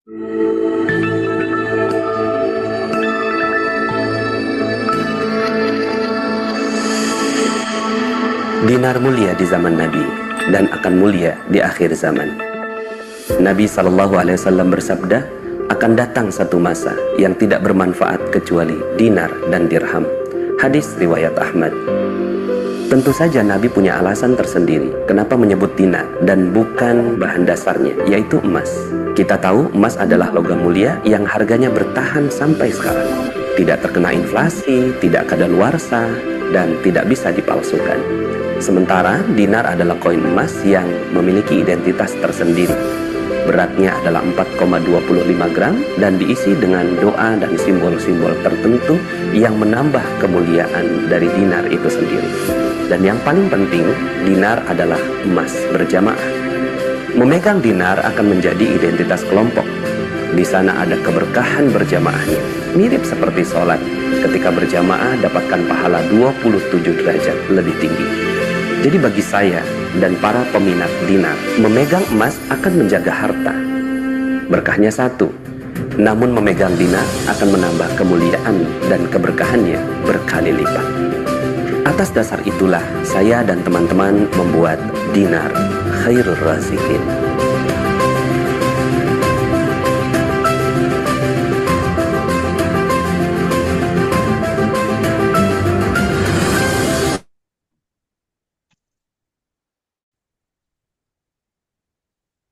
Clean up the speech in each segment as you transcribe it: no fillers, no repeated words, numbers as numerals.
Dinar mulia di zaman Nabi dan akan mulia di akhir zaman. Nabi SAW bersabda, akan datang satu masa yang tidak bermanfaat kecuali dinar dan dirham. Hadis riwayat Ahmad. Tentu saja Nabi punya alasan tersendiri kenapa menyebut dinar dan bukan bahan dasarnya, yaitu emas. Kita tahu emas adalah logam mulia yang harganya bertahan sampai sekarang. Tidak terkena inflasi, tidak kadaluarsa, dan tidak bisa dipalsukan. Sementara dinar adalah koin emas yang memiliki identitas tersendiri. Beratnya adalah 4,25 gram dan diisi dengan doa dan simbol-simbol tertentu yang menambah kemuliaan dari dinar itu sendiri. Dan yang paling penting, dinar adalah emas berjamaah. Memegang dinar akan menjadi identitas kelompok. Di sana ada keberkahan berjamaahnya, mirip seperti sholat. Ketika berjamaah dapatkan pahala 27 derajat lebih tinggi. Jadi bagi saya dan para peminat dinar, memegang emas akan menjaga harta. Berkahnya satu, namun memegang dinar akan menambah kemuliaan dan keberkahannya berkali lipat. Atas dasar itulah saya dan teman-teman membuat dinar khairur razikin.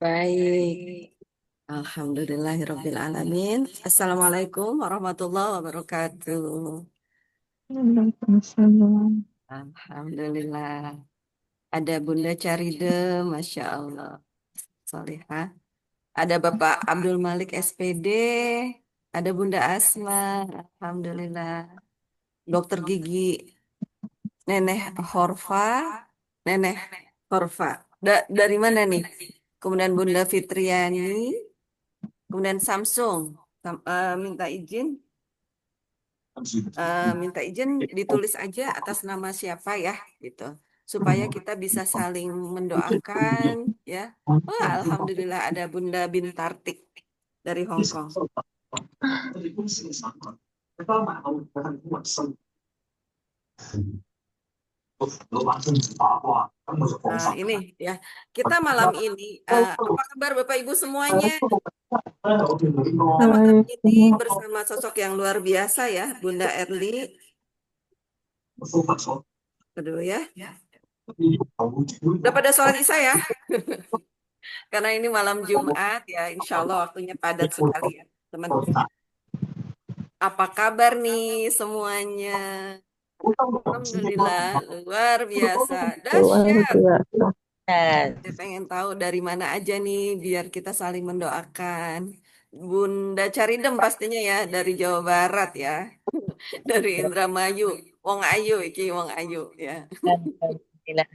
Baik, Alhamdulillahirrabbilalamin. Assalamualaikum warahmatullahi wabarakatuh. Waalaikumsalam. Alhamdulillah. Ada Bunda Caride, Masya Allah. Solihah. Ada Bapak Abdul Malik SPD. Ada Bunda Asma. Alhamdulillah. Dokter Gigi Neneh Horfa. Neneh Horfa. Dari mana nih? Kemudian Bunda Fitriani. Kemudian Samsung. Minta izin ditulis aja atas nama siapa ya gitu supaya kita bisa saling mendoakan ya. Wah, alhamdulillah ada Bunda Bintartik dari Hong Kong. Ini ya, kita malam ini apa kabar Bapak Ibu semuanya? Kita malam ini bersama sosok yang luar biasa ya, Bunda Erli. Kedua ya. Udah pada sholat Isya ya? Karena ini malam Jumat ya, insya Allah waktunya padat sekali ya, teman-teman. Apa kabar nih semuanya? Alhamdulillah, luar biasa, dahsyat. Saya pengen tahu dari mana aja nih, biar kita saling mendoakan. Bunda Caridem pastinya ya, dari Jawa Barat ya, dari Indramayu, Wong Ayu, iki Wong Ayu ya.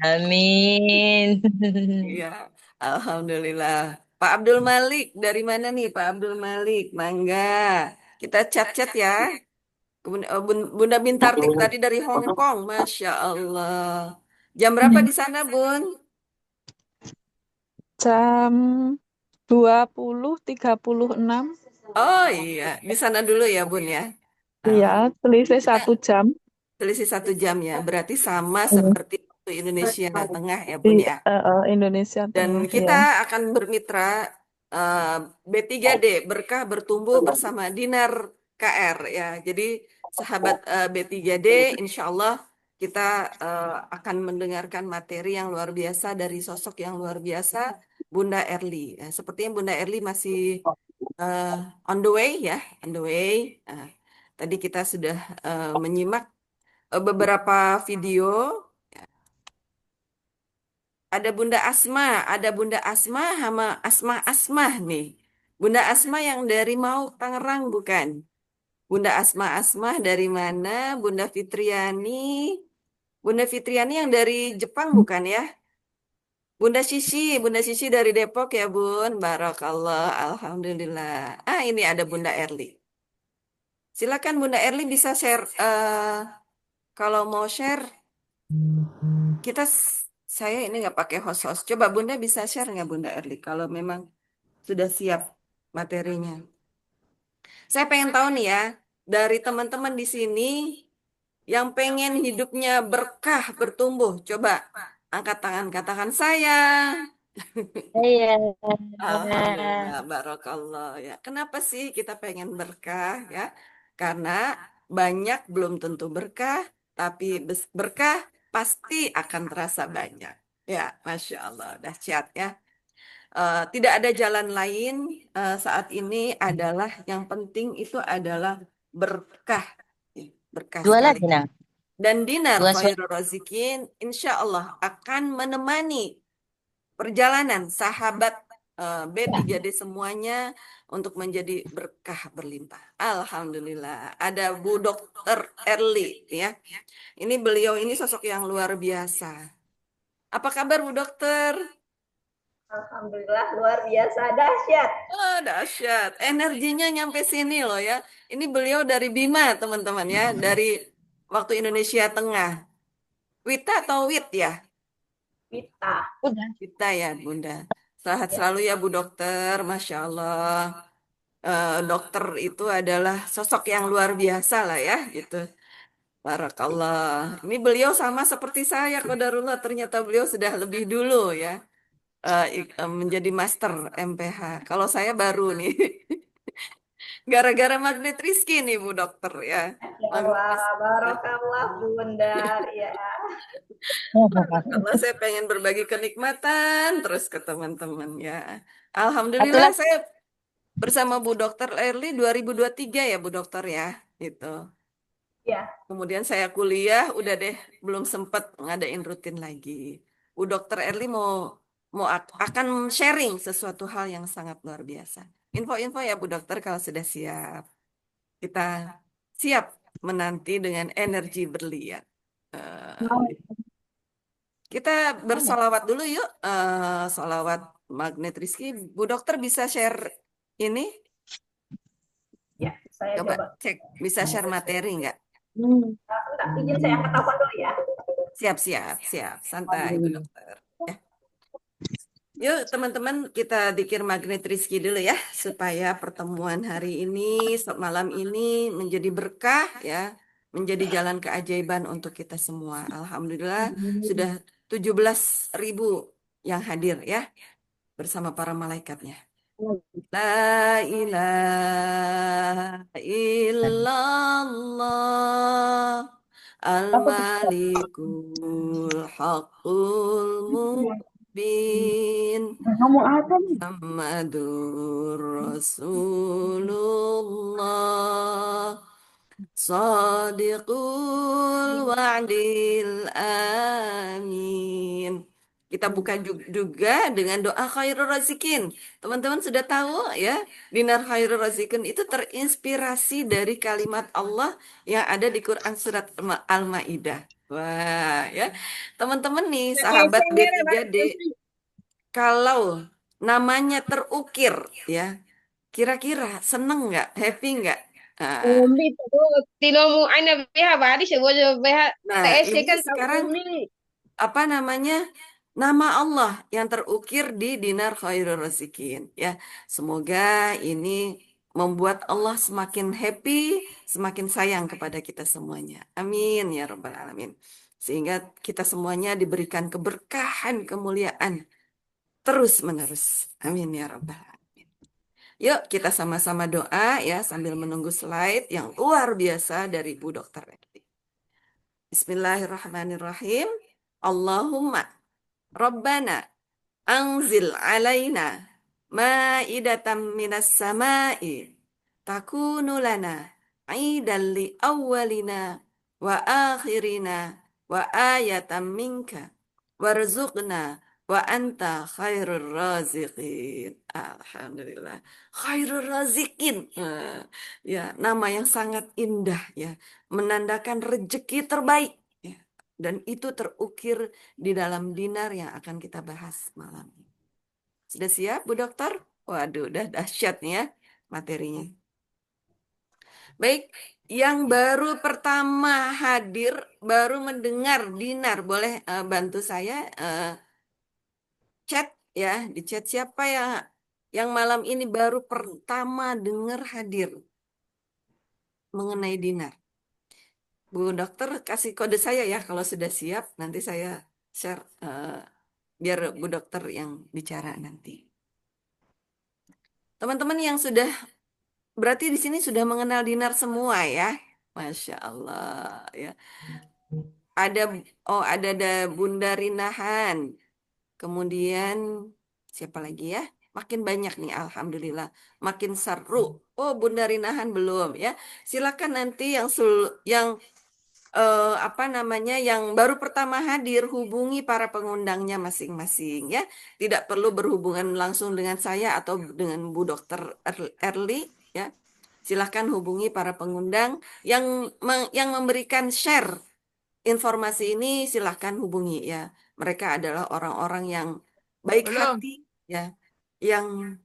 Amin. Iya, alhamdulillah. Pak Abdul Malik, dari mana nih Pak Abdul Malik? Mangga, kita chat-chat ya. Kemudian Bunda Bintartik tadi dari Hong Kong, Masya Allah. Jam berapa di sana, Bun? Jam 20.36. Oh iya, di sana dulu ya, Bun ya. Iya, selisih Kita 1 jam. selisih 1 jam ya, berarti sama seperti waktu Indonesia Tengah ya, Bun Di ya. Indonesia Dan Tengah kita ya. akan bermitra B3D, berkah bertumbuh bersama Dinar KR ya. Jadi sahabat B3D, insya Allah kita akan mendengarkan materi yang luar biasa dari sosok yang luar biasa, Bunda Erli. Sepertinya Bunda Erli masih on the way ya, on the way. Tadi kita sudah menyimak beberapa video. Ada Bunda Asma sama Asma nih. Bunda Asma yang dari Tangerang bukan? Bunda Asma dari mana? Bunda Fitriani yang dari Jepang bukan ya? Bunda Sisi dari Depok ya Bun. Barakallah, alhamdulillah. Ini ada Bunda Erli. Silakan Bunda Erli bisa share. Kalau mau share, kita saya ini nggak pakai host-host. Coba Bunda bisa share nggak Bunda Erli? Kalau memang sudah siap. materinya. Saya pengen tahu nih ya, dari teman-teman di sini yang pengen hidupnya berkah, bertumbuh, coba angkat tangan, katakan saya. Iya. Alhamdulillah, barokallah ya. Kenapa sih kita pengen berkah ya? Karena banyak belum tentu berkah, tapi berkah pasti akan terasa banyak. Ya, Masya Allah, dahsyat ya. Tidak ada jalan lain saat ini adalah yang penting itu adalah berkah. Berkah Dua sekali. lagi, Nang. Dan Dinar Dua suara. Khairul Razikin insya Allah akan menemani perjalanan sahabat B3D semuanya untuk menjadi berkah berlimpah. Alhamdulillah. Ada Bu Dokter Erli ya. Ini beliau ini sosok yang luar biasa. Apa kabar Bu Dokter? Alhamdulillah luar biasa dahsyat. Oh, dahsyat. Energinya nyampe sini loh ya. Ini beliau dari Bima, teman-teman ya, dari waktu Indonesia Tengah. Wita atau Wit ya? Kita. Udah. Wita ya, Bunda. Sehat Ya. selalu ya Bu Dokter, Masya Allah. Dokter itu adalah sosok yang luar biasa lah ya, gitu. Barakallah. Ini beliau sama seperti saya, Qadarullah. Ternyata beliau sudah lebih dulu ya, menjadi master MPH. Kalau saya baru nih. Gara-gara magnet Rizky nih Bu Dokter ya. Ya Magnet Allah, Rizky. barokallah Bunda. Ya. Kalau saya pengen berbagi kenikmatan terus ke teman-teman ya. Satu Alhamdulillah lagi. saya bersama Bu Dokter Erli 2023 ya Bu Dokter ya. Gitu. Ya. Kemudian saya kuliah udah deh belum sempat ngadain rutin lagi. Bu Dokter Erli akan sharing sesuatu hal yang sangat luar biasa. Info-info ya Bu Dokter kalau sudah siap. Kita siap menanti dengan energi berlian. Eh, kita bersolawat dulu yuk. Solawat Magnet Rizky. Bu Dokter bisa share ini? Ya, saya Coba coba. cek. Bisa share materi nggak? Bentar, izin saya angkat telepon dulu ya. Siap, siap, siap. Santai, Bu Dokter. Ya. Yuk teman-teman kita dikir Magnet Rizky dulu ya. Supaya pertemuan hari ini, malam ini menjadi berkah ya. Menjadi jalan keajaiban untuk kita semua. Alhamdulillah sudah 17.000 yang hadir ya. Bersama para malaikatnya. La ilaha illallah al-malikul haqqul mubin Ngomong apa nih? Muhammadur Rasulullah Sadiqul wa'dil amin. Kita buka juga dengan doa khairul razikin. Teman-teman sudah tahu ya, Dinar khairul razikin itu terinspirasi dari kalimat Allah yang ada di Quran surat Al-Maidah. Wah, ya. Teman-teman nih, sahabat B3D, kalau namanya terukir ya, kira-kira seneng nggak? Happy nggak? Nah, Umi itu tinomu ana beha bari segojo beha Nah, TSC ini kan sekarang Umi. apa namanya? Nama Allah yang terukir di Dinar Khairul Razikin ya. Semoga ini membuat Allah semakin happy, semakin sayang kepada kita semuanya. Amin ya rabbal alamin. Sehingga kita semuanya diberikan keberkahan, kemuliaan terus menerus. Amin ya rabbal alamin. Yuk kita sama-sama doa ya sambil menunggu slide yang luar biasa dari Bu Dokter. Bismillahirrahmanirrahim. Allahumma Rabbana anzil alaina ma'idatan minas sama'i takunu lana aidan li awwalina wa akhirina wa ayatan minka warzuqna wa anta khairur raziqin. Alhamdulillah. Khairur raziqin. Ya, nama yang sangat indah ya, menandakan rezeki terbaik ya. Dan itu terukir di dalam dinar yang akan kita bahas malam ini. Sudah siap, Bu Dokter? Waduh, udah dahsyat nih ya materinya. Baik, yang baru pertama hadir, baru mendengar dinar, boleh bantu saya chat ya, di chat siapa ya yang malam ini baru pertama dengar hadir mengenai dinar? Bu dokter kasih kode saya ya kalau sudah siap, nanti saya share biar Bu dokter yang bicara nanti. Teman-teman yang sudah berarti di sini sudah mengenal dinar semua ya. Masya Allah ya. Ada ada Bunda Rinahan. Kemudian siapa lagi ya? Makin banyak nih, alhamdulillah. Makin seru. Oh, Bunda Rinahan belum ya. Silakan nanti yang apa namanya yang baru pertama hadir hubungi para pengundangnya masing-masing ya. Tidak perlu berhubungan langsung dengan saya atau dengan Bu Dokter Erli ya. Silakan hubungi para pengundang yang memberikan share informasi ini, silahkan hubungi ya. Mereka adalah orang-orang yang baik hati ya, yang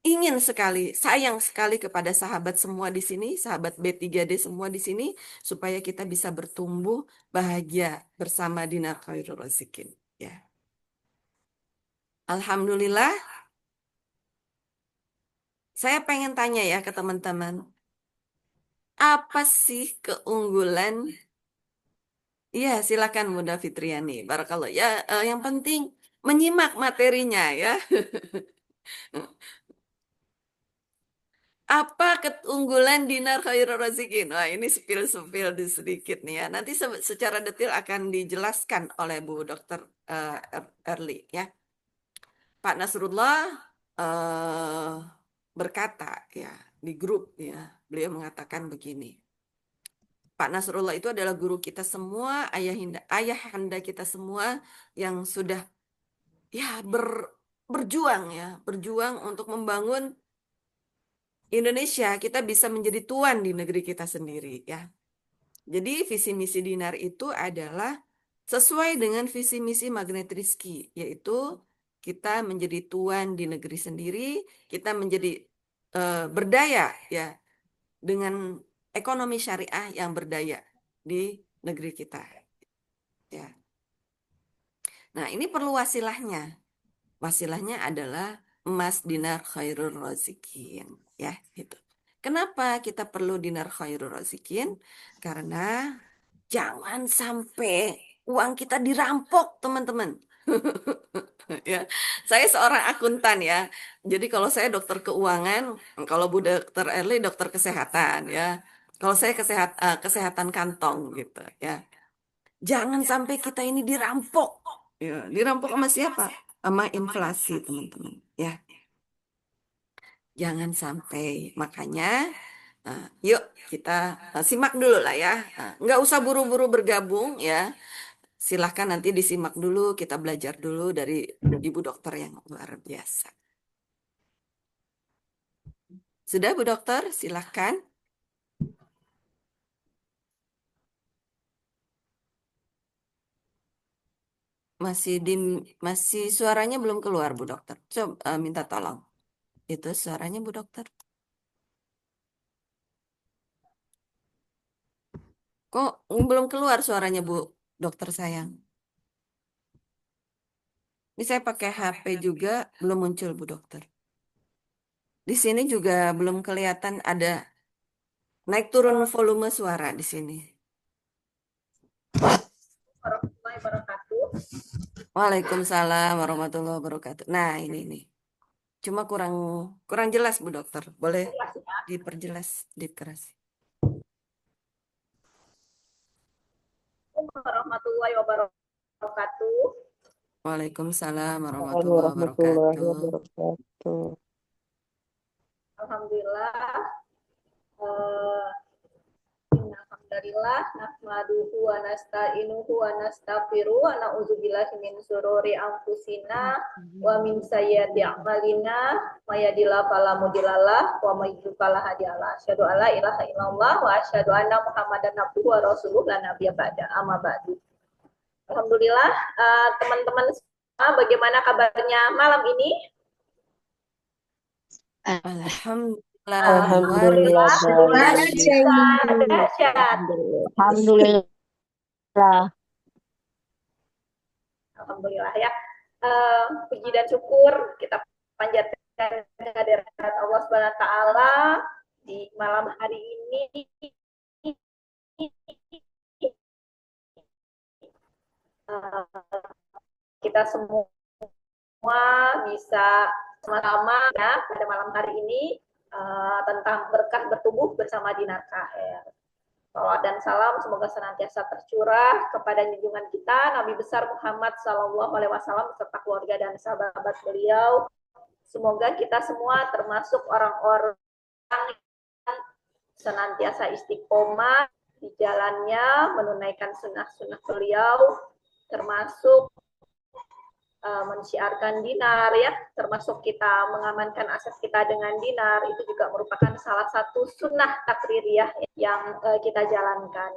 ingin sekali, sayang sekali kepada sahabat semua di sini, sahabat B3D semua di sini, supaya kita bisa bertumbuh bahagia bersama Dinar Khairul Razikin ya. Alhamdulillah, saya pengen tanya ya ke teman-teman, apa sih keunggulan? Iya, silakan Bunda Fitriani. Barakallah. Ya, yang penting menyimak materinya ya. Apa keunggulan Dinar Khairul Razikin? Wah, ini spill-spill di sedikit nih ya. Nanti secara detail akan dijelaskan oleh Bu Dokter Erli ya. Pak Nasrullah berkata ya di grup ya. Beliau mengatakan begini. Pak Nasrullah itu adalah guru kita semua, ayahanda kita semua yang sudah ya berjuang ya, berjuang untuk membangun Indonesia, kita bisa menjadi tuan di negeri kita sendiri ya. Jadi visi misi Dinar itu adalah sesuai dengan visi misi Magnet Rizki, yaitu kita menjadi tuan di negeri sendiri, kita menjadi berdaya ya dengan ekonomi syariah yang berdaya di negeri kita ya. Nah, ini perlu wasilahnya. Wasilahnya adalah emas dinar khairul razikin ya gitu. Kenapa kita perlu dinar khairul razikin? Karena jangan sampai uang kita dirampok, teman-teman. Ya, saya seorang akuntan ya. Jadi kalau saya dokter keuangan, kalau Bu Dokter Erli dokter kesehatan ya. Kalau saya kesehatan kantong gitu ya. Jangan sampai kita ini dirampok. Ya, dirampok sama siapa? Sama inflasi, teman-teman. Ya, jangan sampai. Makanya, yuk kita simak dulu lah ya. Nggak usah buru-buru bergabung ya. Silahkan nanti disimak dulu, kita belajar dulu dari ibu dokter yang luar biasa. Sudah Bu Dokter, silahkan. Masih suaranya belum keluar Bu Dokter. Coba minta tolong. Itu suaranya Bu Dokter. Kok belum keluar suaranya Bu Dokter sayang? Ini saya pakai HP juga belum muncul Bu Dokter. Di sini juga belum kelihatan ada naik turun volume suara di sini. Warahmatullahi wabarakatuh. Waalaikumsalam warahmatullahi wabarakatuh. Nah, ini. Cuma kurang jelas Bu Dokter. Boleh diperjelas, dikeras. Warahmatullahi wabarakatuh. Waalaikumsalam warahmatullahi wabarakatuh. Alhamdulillah. Alhamdulillah nahmaduhu wa nasta'inuhu wa nastaghfiruh wa na'udzubillahi min syururi anfusina wa min sayyiati a'malina may yahdihillahu fala mudhillalah wa may yudhlil fala hadiyalah. Asyhadu an la ilaha illallah wa asyhadu anna Muhammadan abduhu wa rasuluh la nabiyya ba'da. Amma ba'du. Alhamdulillah, teman-teman semua, bagaimana kabarnya malam ini? Alhamdulillah Dahsyat. Alhamdulillah. Alhamdulillah ya. Puji dan syukur kita panjatkan kehadirat Allah Subhanahu wa taala di malam hari ini kita semua bisa sama-sama ya pada malam hari ini tentang berkah bertumbuh bersama Dinar KR. Salawat dan salam semoga senantiasa tercurah kepada junjungan kita Nabi besar Muhammad SAW beserta keluarga dan sahabat beliau. Semoga kita semua termasuk orang-orang yang senantiasa istiqomah di jalannya, menunaikan sunnah-sunnah beliau, termasuk mensiarkan dinar ya, termasuk kita mengamankan aset kita dengan dinar, itu juga merupakan salah satu sunnah takririyah yang kita jalankan.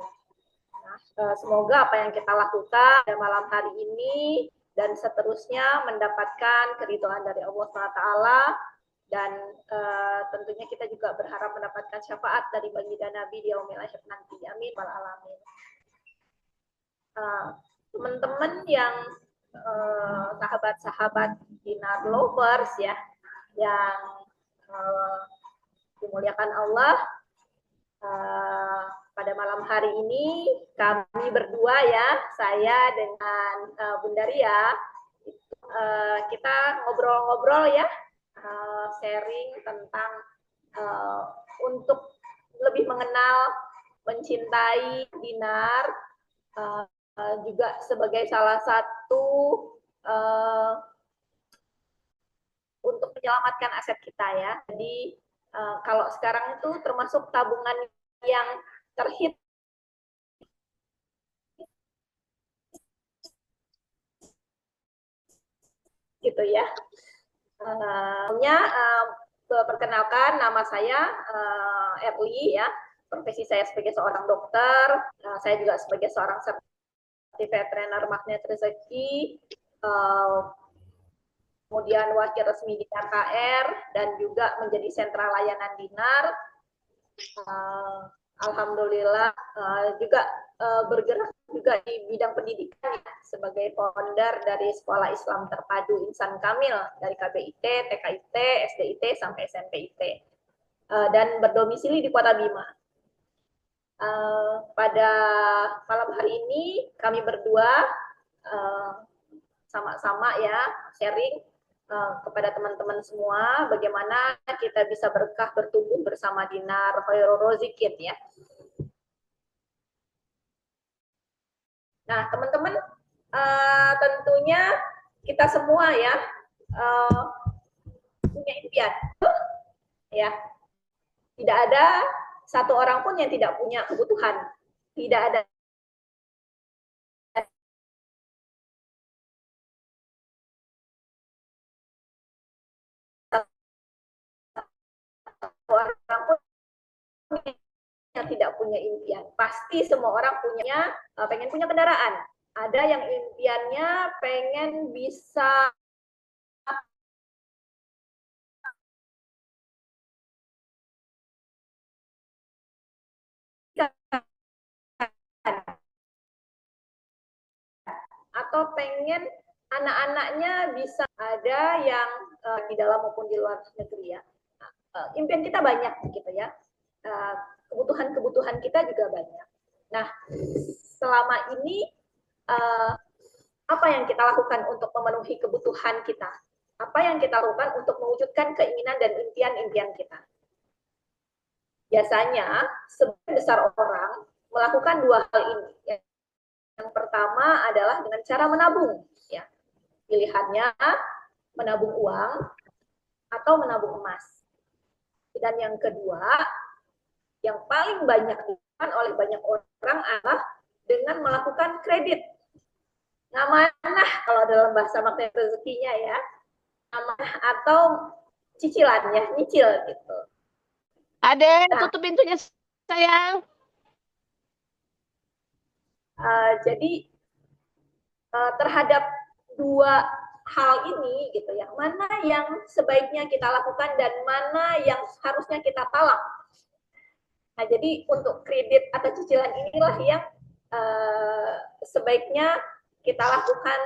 Nah, semoga apa yang kita lakukan pada malam hari ini dan seterusnya mendapatkan keridhaan dari Allah SWT, dan tentunya kita juga berharap mendapatkan syafaat dari baginda Nabi di yaumil akhir nanti. Amin wal alamin. Teman-teman yang sahabat-sahabat Dinar Lovers ya, yang dimuliakan Allah, pada malam hari ini kami berdua ya, saya dengan Bunda Ria, kita ngobrol-ngobrol ya, sharing tentang untuk lebih mengenal, mencintai Dinar, juga sebagai salah satu untuk menyelamatkan aset kita ya. Jadi kalau sekarang itu termasuk tabungan yang terhit gitu ya. Perkenalkan, nama saya Erli ya. Profesi saya sebagai seorang dokter, saya juga sebagai seorang certified trainer magnet rezeki, kemudian wakil resmi Dinar KR, dan juga menjadi sentra layanan Dinar. Alhamdulillah juga bergerak juga di bidang pendidikan ya, sebagai founder dari Sekolah Islam Terpadu Insan Kamil dari KBIT, TKIT, SDIT sampai SNPIT, dan berdomisili di Kota Bima. Pada malam hari ini kami berdua sama-sama ya sharing kepada teman-teman semua bagaimana kita bisa berkah bertumbuh bersama Dinar Khairul Rozikin ya. Nah teman-teman, tentunya kita semua ya punya impian ya. Tidak ada satu orang pun yang tidak punya kebutuhan. Tidak ada orang pun yang tidak punya impian. Pasti semua orang punya, pengen punya kendaraan. Ada yang impiannya pengen bisa atau pengen anak-anaknya bisa, ada yang di dalam maupun di luar negeri ya. Impian kita banyak gitu ya. Kebutuhan-kebutuhan kita juga banyak. Nah, selama ini apa yang kita lakukan untuk memenuhi kebutuhan kita? Apa yang kita lakukan untuk mewujudkan keinginan dan impian-impian kita? Biasanya, sebagian besar orang melakukan dua hal ini. Yang pertama adalah dengan cara menabung. Ya. Pilihannya menabung uang atau menabung emas. Dan yang kedua, yang paling banyak dilakukan oleh banyak orang adalah dengan melakukan kredit. Amanah kalau dalam bahasa magnet rezekinya ya, amanah atau cicilannya, nyicil gitu. Adek, tutup pintunya sayang. Jadi terhadap dua hal ini gitu ya, mana yang sebaiknya kita lakukan dan mana yang harusnya kita talak. Nah, jadi untuk kredit atau cicilan inilah yang sebaiknya kita lakukan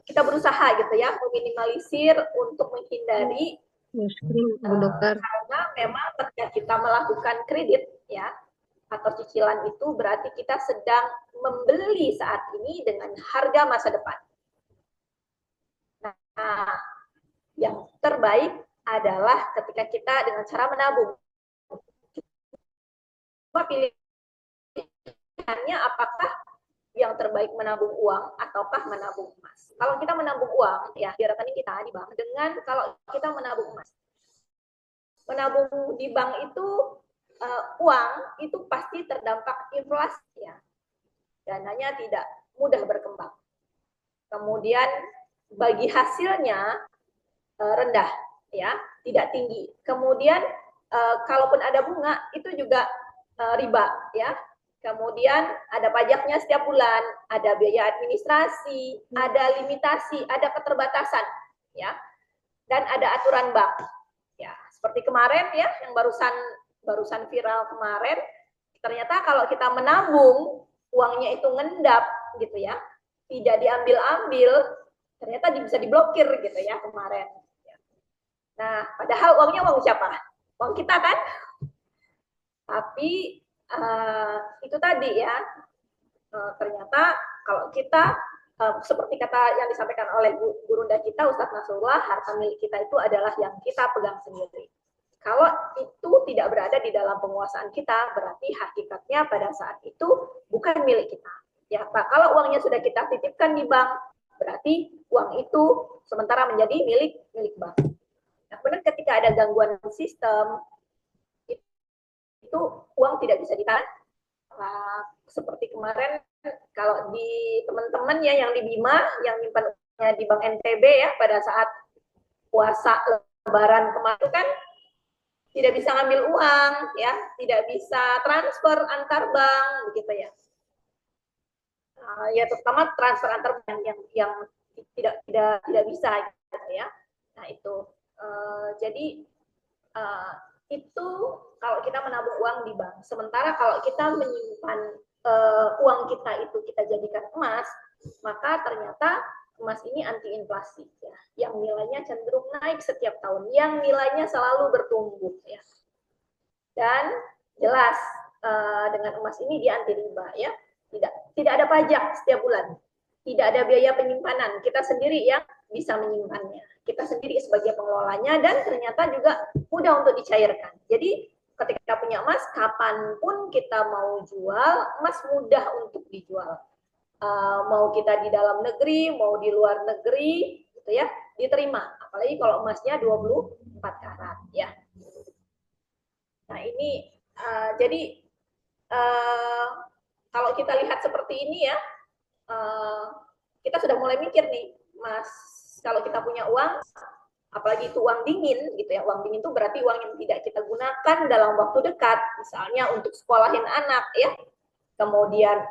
kita berusaha gitu ya meminimalisir untuk menghindari karena memang ketika kita melakukan kredit ya atau cicilan itu berarti kita sedang membeli saat ini dengan harga masa depan. Nah, yang terbaik adalah ketika kita dengan cara menabung. Cuma pilihannya apakah yang terbaik menabung uang ataukah menabung emas. Kalau kita menabung uang ya di rekening kita di bank dengan kalau kita menabung emas. Menabung di bank itu uang itu pasti terdampak inflasi ya. Dananya tidak mudah berkembang. Kemudian bagi hasilnya rendah ya, tidak tinggi. Kemudian kalaupun ada bunga itu juga riba ya. Kemudian ada pajaknya setiap bulan, ada biaya administrasi, ada limitasi, ada keterbatasan ya. Dan ada aturan bank. Ya, seperti kemarin ya yang barusan viral kemarin, ternyata kalau kita menabung uangnya itu ngendap gitu ya. Tidak diambil-ambil, ternyata bisa diblokir gitu ya kemarin. Nah, padahal uangnya uang siapa? Uang kita kan? Tapi itu tadi ya, ternyata kalau kita seperti kata yang disampaikan oleh gurunda kita Ustadz Nasrullah, harta milik kita itu adalah yang kita pegang sendiri. Kalau itu tidak berada di dalam penguasaan kita, berarti hakikatnya pada saat itu bukan milik kita. Ya, Pak, kalau uangnya sudah kita titipkan di bank, berarti uang itu sementara menjadi milik bank. Nah, kemudian ketika ada gangguan sistem, itu uang tidak bisa ditahan. Seperti kemarin kalau di teman-teman ya yang di Bima yang nyimpannya di Bank NTB ya pada saat puasa Lebaran kemarin kan tidak bisa ngambil uang ya, tidak bisa transfer antar bank begitu ya. Ya terutama transfer antar bank yang tidak bisa gitu ya. Nah itu jadi itu kalau kita menabung uang di bank. Sementara kalau kita menyimpan uang kita itu kita jadikan emas, maka ternyata emas ini anti inflasi ya. Yang nilainya cenderung naik setiap tahun, yang nilainya selalu bertumbuh ya. Dan jelas dengan emas ini dia anti riba ya. Tidak ada pajak setiap bulan. Tidak ada biaya penyimpanan. Kita sendiri yang bisa menyimpannya. Kita sendiri sebagai pengelolanya dan ternyata juga mudah untuk dicairkan. Jadi ketika punya emas, kapanpun kita mau jual, emas mudah untuk dijual. Mau kita di dalam negeri, mau di luar negeri, gitu ya, diterima. Apalagi kalau emasnya 24 karat, ya. Nah ini, jadi kalau kita lihat seperti ini ya, kita sudah mulai mikir nih, Mas, kalau kita punya uang, apalagi itu uang dingin gitu ya, uang dingin itu berarti uang yang tidak kita gunakan dalam waktu dekat, misalnya untuk sekolahin anak ya, kemudian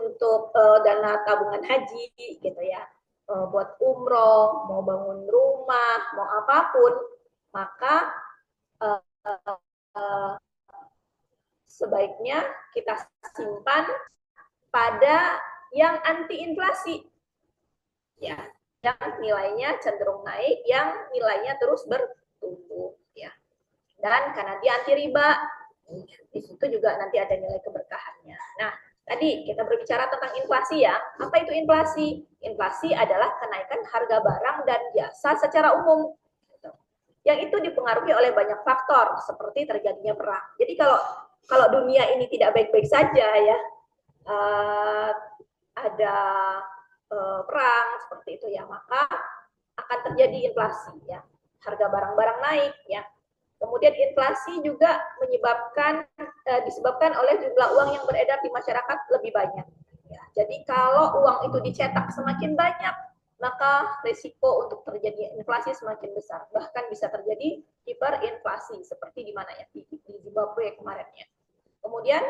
untuk dana tabungan haji gitu ya, buat umroh, mau bangun rumah, mau apapun, maka sebaiknya kita simpan pada yang anti inflasi ya, yang nilainya cenderung naik, yang nilainya terus bertumbuh ya. Dan karena dia anti riba, di situ juga nanti ada nilai keberkahannya. Nah, tadi kita berbicara tentang inflasi ya. Apa itu inflasi? Inflasi adalah kenaikan harga barang dan jasa secara umum. Yang itu dipengaruhi oleh banyak faktor seperti terjadinya perang. Jadi kalau dunia ini tidak baik-baik saja ya, ada perang seperti itu ya, maka akan terjadi inflasi ya, harga barang-barang naik ya. Kemudian inflasi juga disebabkan oleh jumlah uang yang beredar di masyarakat lebih banyak ya. Jadi kalau uang itu dicetak semakin banyak, maka risiko untuk terjadi inflasi semakin besar, bahkan bisa terjadi hiperinflasi seperti di mana ya, di Zimbabwe kemarin ya. Kemudian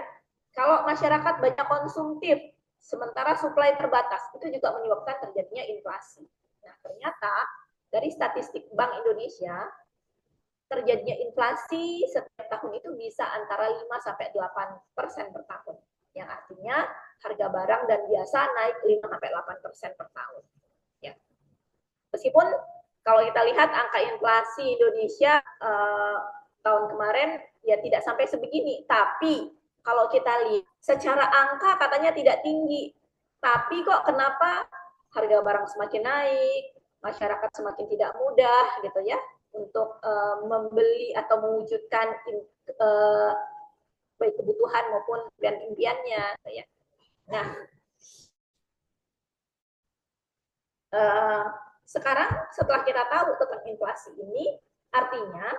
kalau masyarakat banyak konsumtif sementara suplai terbatas, itu juga menyebabkan terjadinya inflasi. Nah, ternyata dari statistik Bank Indonesia, terjadinya inflasi setiap tahun itu bisa antara 5-8% per tahun. Yang artinya harga barang dan jasa naik 5-8% per tahun. Meskipun kalau kita lihat angka inflasi Indonesia tahun kemarin ya tidak sampai sebegini, tapi kalau kita lihat secara angka katanya tidak tinggi, tapi kok kenapa harga barang semakin naik, masyarakat semakin tidak mudah gitu ya untuk membeli atau mewujudkan baik kebutuhan maupun impian-impiannya gitu ya. Nah, sekarang setelah kita tahu tentang inflasi ini, artinya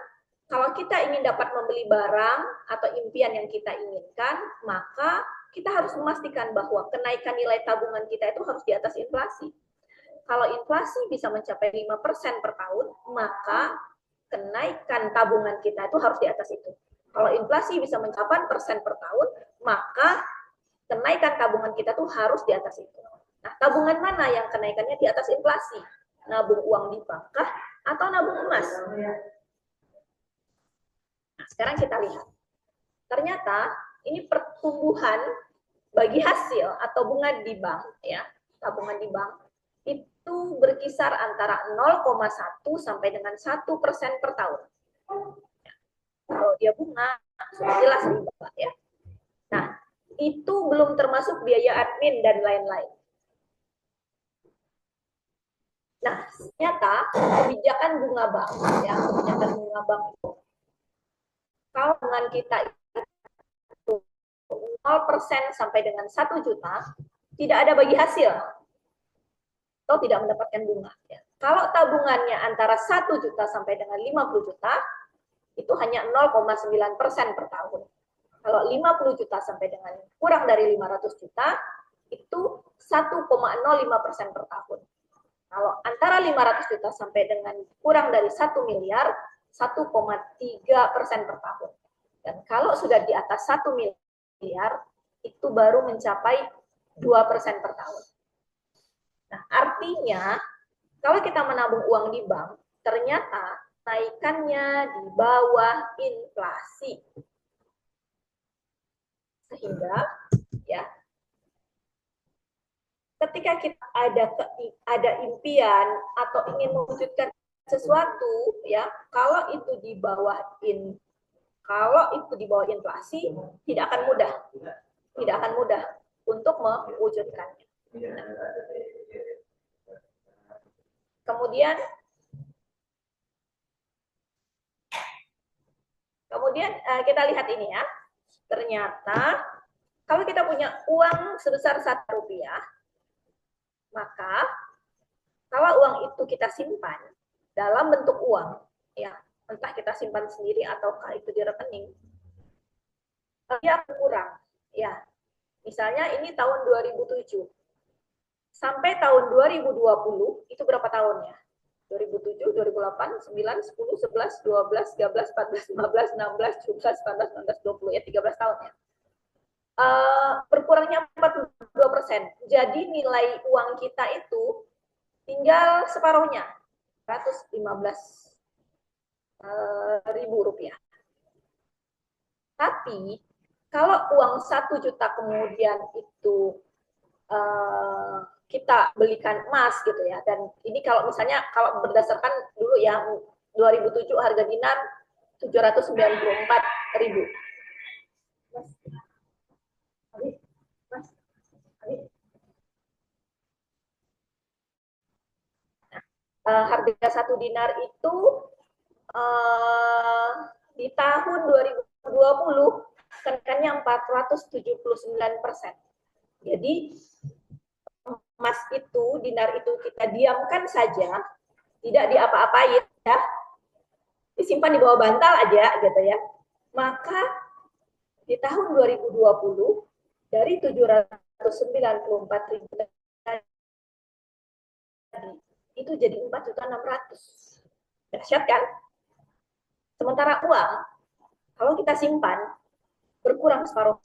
kalau kita ingin dapat membeli barang atau impian yang kita inginkan, maka kita harus memastikan bahwa kenaikan nilai tabungan kita itu harus di atas inflasi. Kalau inflasi bisa mencapai 5% per tahun, maka kenaikan tabungan kita itu harus di atas itu. Kalau inflasi bisa mencapai persen per tahun, maka kenaikan tabungan kita tuh harus di atas itu. Nah, tabungan mana yang kenaikannya di atas inflasi? Nabung uang di bank kah atau nabung emas? Nah, sekarang kita lihat. Ternyata ini pertumbuhan bagi hasil atau bunga di bank, ya, tabungan di bank itu berkisar antara 0,1 sampai dengan 1% per tahun. Ya. Kalau dia bunga, sudah jelas riba, ya. Nah, itu belum termasuk biaya admin dan lain-lain. Nah, ternyata kebijakan bunga bank, ya, kebijakan bunga bank itu, kalau dengan kita itu 0% sampai dengan 1 juta, tidak ada bagi hasil atau tidak mendapatkan bunga. Ya. Kalau tabungannya antara 1 juta sampai dengan 50 juta, itu hanya 0,9% per tahun. Kalau 50 juta sampai dengan kurang dari 500 juta, itu 1,05% per tahun. Kalau antara 500 juta sampai dengan kurang dari 1 miliar, 1,3% per tahun. Dan kalau sudah di atas 1 miliar, itu baru mencapai 2% per tahun. Nah, artinya, kalau kita menabung uang di bank, ternyata naikannya di bawah inflasi. Sehingga, ya, ketika kita ada impian atau ingin mewujudkan sesuatu, ya, kalau itu di bawah inflasi, tidak akan mudah untuk mewujudkannya. Kemudian kita lihat ini ya. Ternyata kalau kita punya uang sebesar Rp1, maka kalau uang itu kita simpan dalam bentuk uang, ya, entah kita simpan sendiri ataukah itu di rekening, dia kurang, ya. Misalnya ini tahun 2007 sampai tahun 2020 itu berapa tahunnya? 2007, 2008, 9, 10, 11, 12, 13, 14, 15, 16, 17, 18, 19, 20, ya 13 tahun ya. Berkurangnya 42%. Jadi nilai uang kita itu tinggal separuhnya, Rp115.000. Tapi kalau uang 1 juta kemudian itu kita belikan emas gitu ya, dan ini kalau misalnya kalau berdasarkan dulu ya 2007 harga dinar 794.000. Harga 1 dinar itu di tahun 2020 kenaikannya 479%. Jadi emas itu, dinar itu kita diamkan saja, tidak diapa-apain ya, disimpan di bawah bantal aja gitu ya. Maka di tahun 2020 dari 794.000 itu jadi 4.600.000. Dahsyat kan? Sementara uang kalau kita simpan berkurang separuh.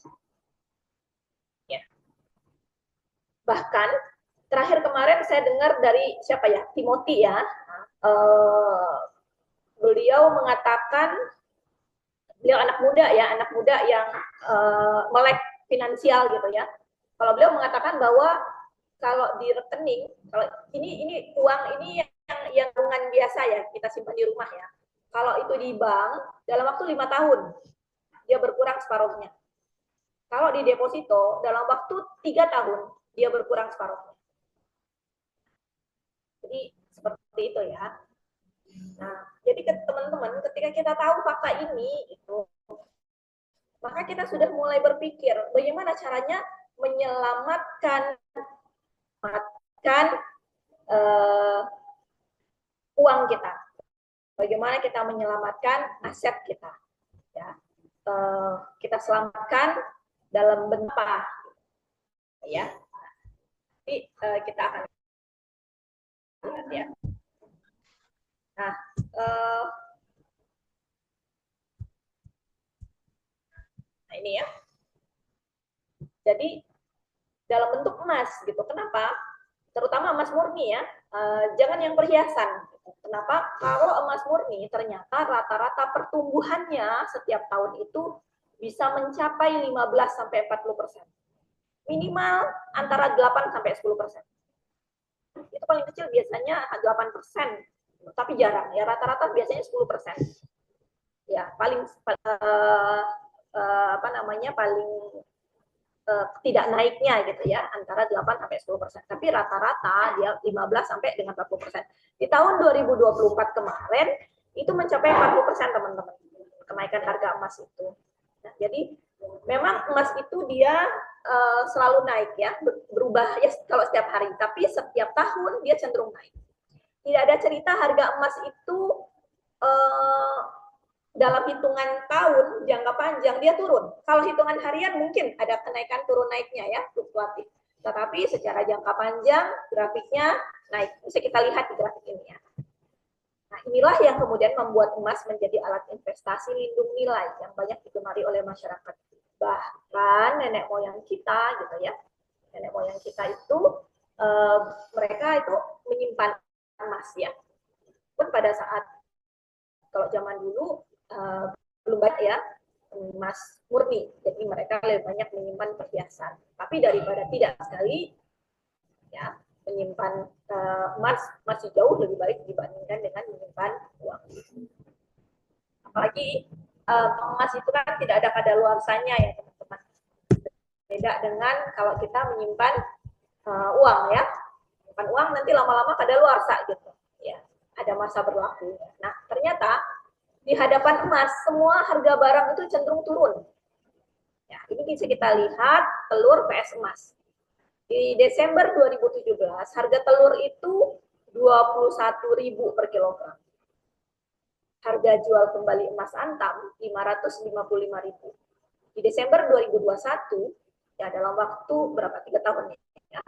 Ya. Bahkan terakhir kemarin saya dengar dari siapa ya, Timothy ya, beliau mengatakan, beliau anak muda yang melek finansial gitu ya. Kalau beliau mengatakan bahwa kalau di rekening, kalau ini uang ini yang tabungan biasa ya, kita simpan di rumah ya. Kalau itu di bank, dalam waktu 5 tahun, dia berkurang separuhnya. Kalau di deposito, dalam waktu 3 tahun, dia berkurang separuhnya. Jadi, seperti itu ya. Nah, jadi teman-teman, ketika kita tahu fakta ini, maka kita sudah mulai berpikir bagaimana caranya menyelamatkan uang kita, bagaimana kita menyelamatkan aset kita, ya, kita selamatkan dalam bentuk apa, ya. Jadi kita akan lihat ya. Nah, ini ya. Jadi dalam bentuk emas gitu. Kenapa? Terutama emas murni ya. Jangan yang perhiasan. Kenapa? Kalau emas murni ternyata rata-rata pertumbuhannya setiap tahun itu bisa mencapai 15 sampai 40%. Minimal antara 8 sampai 10%. Itu paling kecil biasanya 8%, tapi jarang ya. Rata-rata biasanya 10%. Ya, paling paling tidak naiknya gitu ya, antara 8 sampai 10%. Tapi rata-rata dia 15 sampai dengan 40%. Di tahun 2024 kemarin itu mencapai 40% teman-teman. Kenaikan harga emas itu. Nah, jadi memang emas itu dia selalu naik ya, berubah ya kalau setiap hari, tapi setiap tahun dia cenderung naik. Tidak ada cerita harga emas itu dalam hitungan tahun jangka panjang dia turun. Kalau hitungan harian mungkin ada kenaikan turun naiknya ya, fluktuatif. Tetapi secara jangka panjang grafiknya naik. Bisa kita lihat di grafik ini ya. Nah, inilah yang kemudian membuat emas menjadi alat investasi lindung nilai yang banyak digemari oleh masyarakat. Bahkan nenek moyang kita gitu ya. Nenek moyang kita itu mereka itu menyimpan emas ya. Pun pada saat kalau zaman dulu belum banyak ya emas murni, jadi mereka lebih banyak menyimpan perhiasan. Tapi daripada tidak sekali, ya menyimpan emas masih jauh lebih baik dibandingkan dengan menyimpan uang. Apalagi emas itu kan tidak ada kadaluarsanya ya teman-teman. Beda dengan kalau kita menyimpan uang ya, menyimpan uang nanti lama-lama kadaluarsa gitu, ya ada masa berlakunya. Nah ternyata di hadapan emas, semua harga barang itu cenderung turun. Ya, ini bisa kita lihat telur vs emas. Di Desember 2017, harga telur itu 21.000 per kilogram. Harga jual kembali emas antam 555.000. Di Desember 2021, ya dalam waktu berapa 3 tahun ya,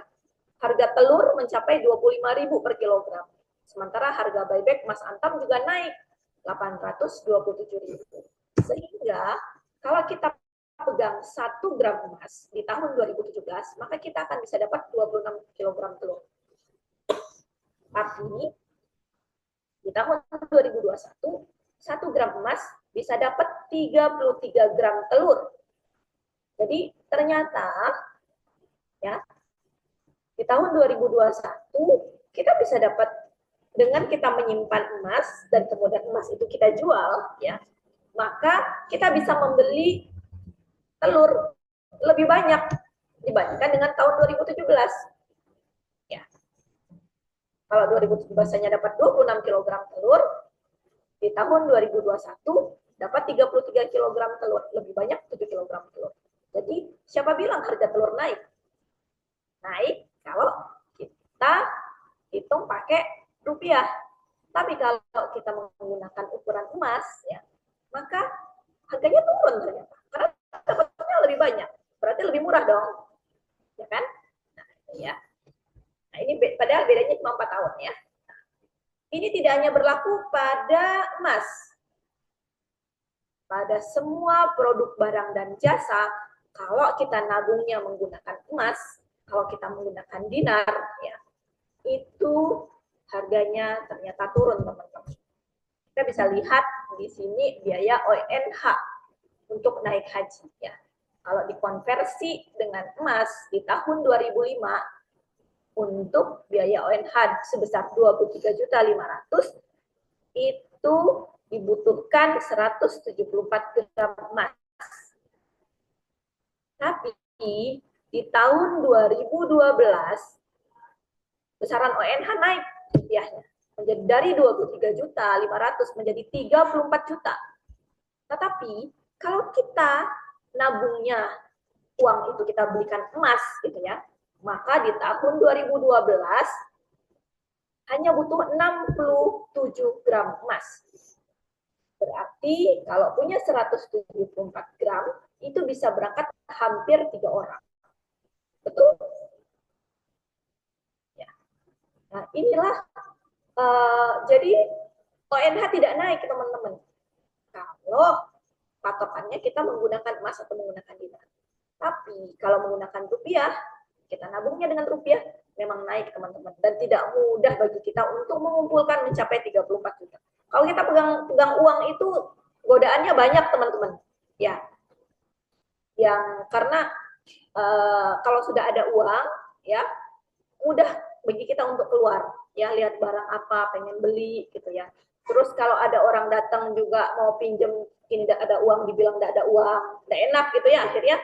harga telur mencapai 25.000 per kilogram. Sementara harga buyback emas antam juga naik 827.000. Sehingga kalau kita pegang 1 gram emas di tahun 2017, maka kita akan bisa dapat 26 kg telur. Tapi di tahun 2021, 1 gram emas bisa dapat 33 gram telur. Jadi ternyata ya di tahun 2021 kita bisa dapat dengan kita menyimpan emas dan kemudian emas itu kita jual, ya, maka kita bisa membeli telur lebih banyak dibandingkan dengan tahun 2017. Ya. Kalau 2017 hanya dapat 26 kg telur, di tahun 2021 dapat 33 kg telur, lebih banyak 7 kg telur. Jadi siapa bilang harga telur naik? Naik kalau kita hitung pakai rupiah. Tapi kalau kita menggunakan ukuran emas, ya, maka harganya turun ternyata. Karena dapatnya lebih banyak. Berarti lebih murah dong. Ya kan? Nah, ya. Nah, ini padahal bedanya cuma 4 tahun ya. Nah, ini tidak hanya berlaku pada emas. Pada semua produk barang dan jasa, kalau kita nabungnya menggunakan emas, kalau kita menggunakan dinar, ya, itu harganya ternyata turun, teman-teman. Kita bisa lihat di sini biaya ONH untuk naik haji. Ya. Kalau dikonversi dengan emas di tahun 2005, untuk biaya ONH sebesar 23.500.000 itu dibutuhkan 174 gram emas. Tapi di tahun 2012 besaran ONH naik rupiahnya menjadi dari 23.500.000 menjadi 34 juta. Tetapi kalau kita nabungnya uang itu kita belikan emas gitu ya, maka di tahun 2012 hanya butuh 67 gram emas. Berarti kalau punya 174 gram itu bisa berangkat hampir 3 orang. Betul? Ya. Nah, inilah jadi ONH tidak naik, teman-teman. Kalau patokannya kita menggunakan emas atau menggunakan dinar. Tapi kalau menggunakan rupiah, kita nabungnya dengan rupiah, memang naik, teman-teman. Dan tidak mudah bagi kita untuk mengumpulkan mencapai 34 juta. Kalau kita pegang uang itu, godaannya banyak, teman-teman. Ya, yang karena kalau sudah ada uang, ya mudah bagi kita untuk keluar, ya lihat barang apa, pengen beli, gitu ya. Terus kalau ada orang datang juga mau pinjem, tidak ada uang, dibilang tidak ada uang, tidak enak gitu ya, akhirnya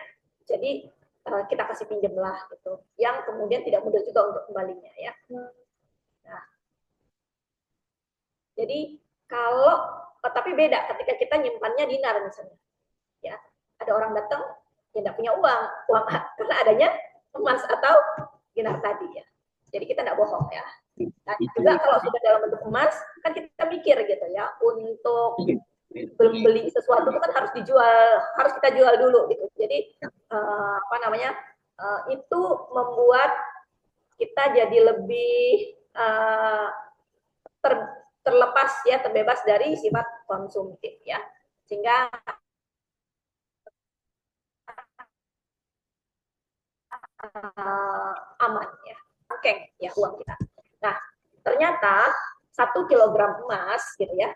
jadi kita kasih pinjem lah gitu, yang kemudian tidak mudah juga untuk kembalinya ya. Nah, jadi kalau tapi beda ketika kita nyimpannya dinar misalnya, ya ada orang datang yang tidak punya uang karena adanya emas atau dinar tadi ya. Jadi kita tidak bohong ya. Nah, juga kalau sudah dalam bentuk emas kan kita mikir gitu ya, untuk beli sesuatu itu kan harus dijual, harus kita jual dulu gitu. Jadi itu membuat kita jadi lebih terlepas ya, terbebas dari sifat konsumtif ya, sehingga aman ya, oke ya uang kita. Nah, ternyata 1 kilogram emas gitu ya,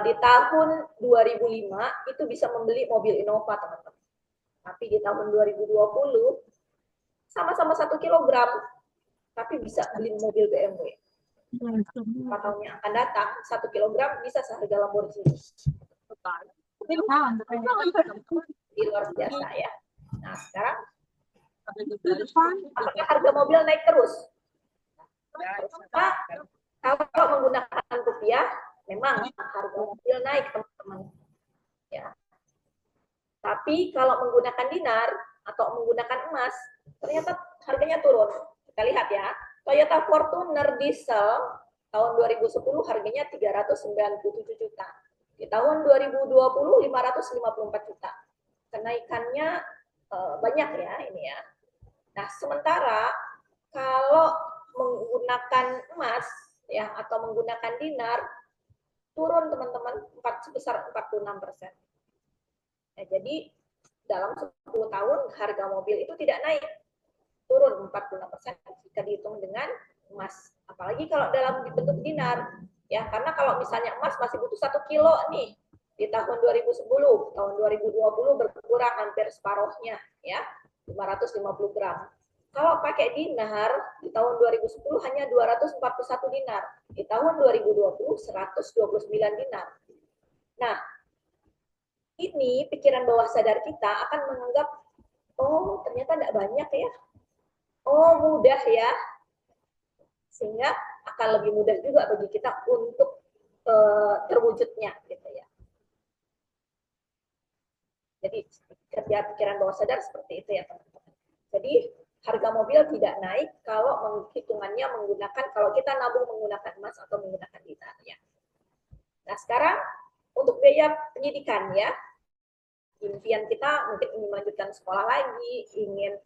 di tahun 2005 itu bisa membeli mobil Innova, teman-teman. Tapi di tahun 2020 sama-sama 1 kilogram, tapi bisa beli mobil BMW. 4 tahun yang akan datang 1 kilogram bisa seharga Lamborghini. Di luar biasa ya. Nah, sekarang apakah harga mobil naik terus? Kalau menggunakan rupiah, memang harga mobil naik, teman-teman. Ya. Tapi kalau menggunakan dinar atau menggunakan emas, ternyata harganya turun. Kita lihat ya, Toyota Fortuner diesel tahun 2010 harganya 397 juta. Di tahun 2020 554 juta. Kenaikannya banyak ya ini ya. Nah, sementara kalau menggunakan emas ya atau menggunakan dinar turun, teman-teman, sebesar 46%. Ya, jadi dalam 10 tahun harga mobil itu tidak naik, turun 46% jika dihitung dengan emas. Apalagi kalau dalam bentuk dinar ya, karena kalau misalnya emas masih butuh 1 kilo nih di tahun 2010, tahun 2020 berkurang hampir separuhnya ya, 550 gram. Kalau pakai dinar di tahun 2010 hanya 241 dinar, di tahun 2020 129 dinar. Nah, ini pikiran bawah sadar kita akan menganggap, oh ternyata tidak banyak ya, oh mudah ya, sehingga akan lebih mudah juga bagi kita untuk terwujudnya gitu ya. Jadi kerja pikiran bawah sadar seperti itu ya, teman-teman. Jadi harga mobil tidak naik kalau hitungannya menggunakan, kalau kita nabung menggunakan emas atau menggunakan dinar ya. Nah, sekarang untuk biaya pendidikan ya, impian kita mungkin ingin melanjutkan sekolah lagi, ingin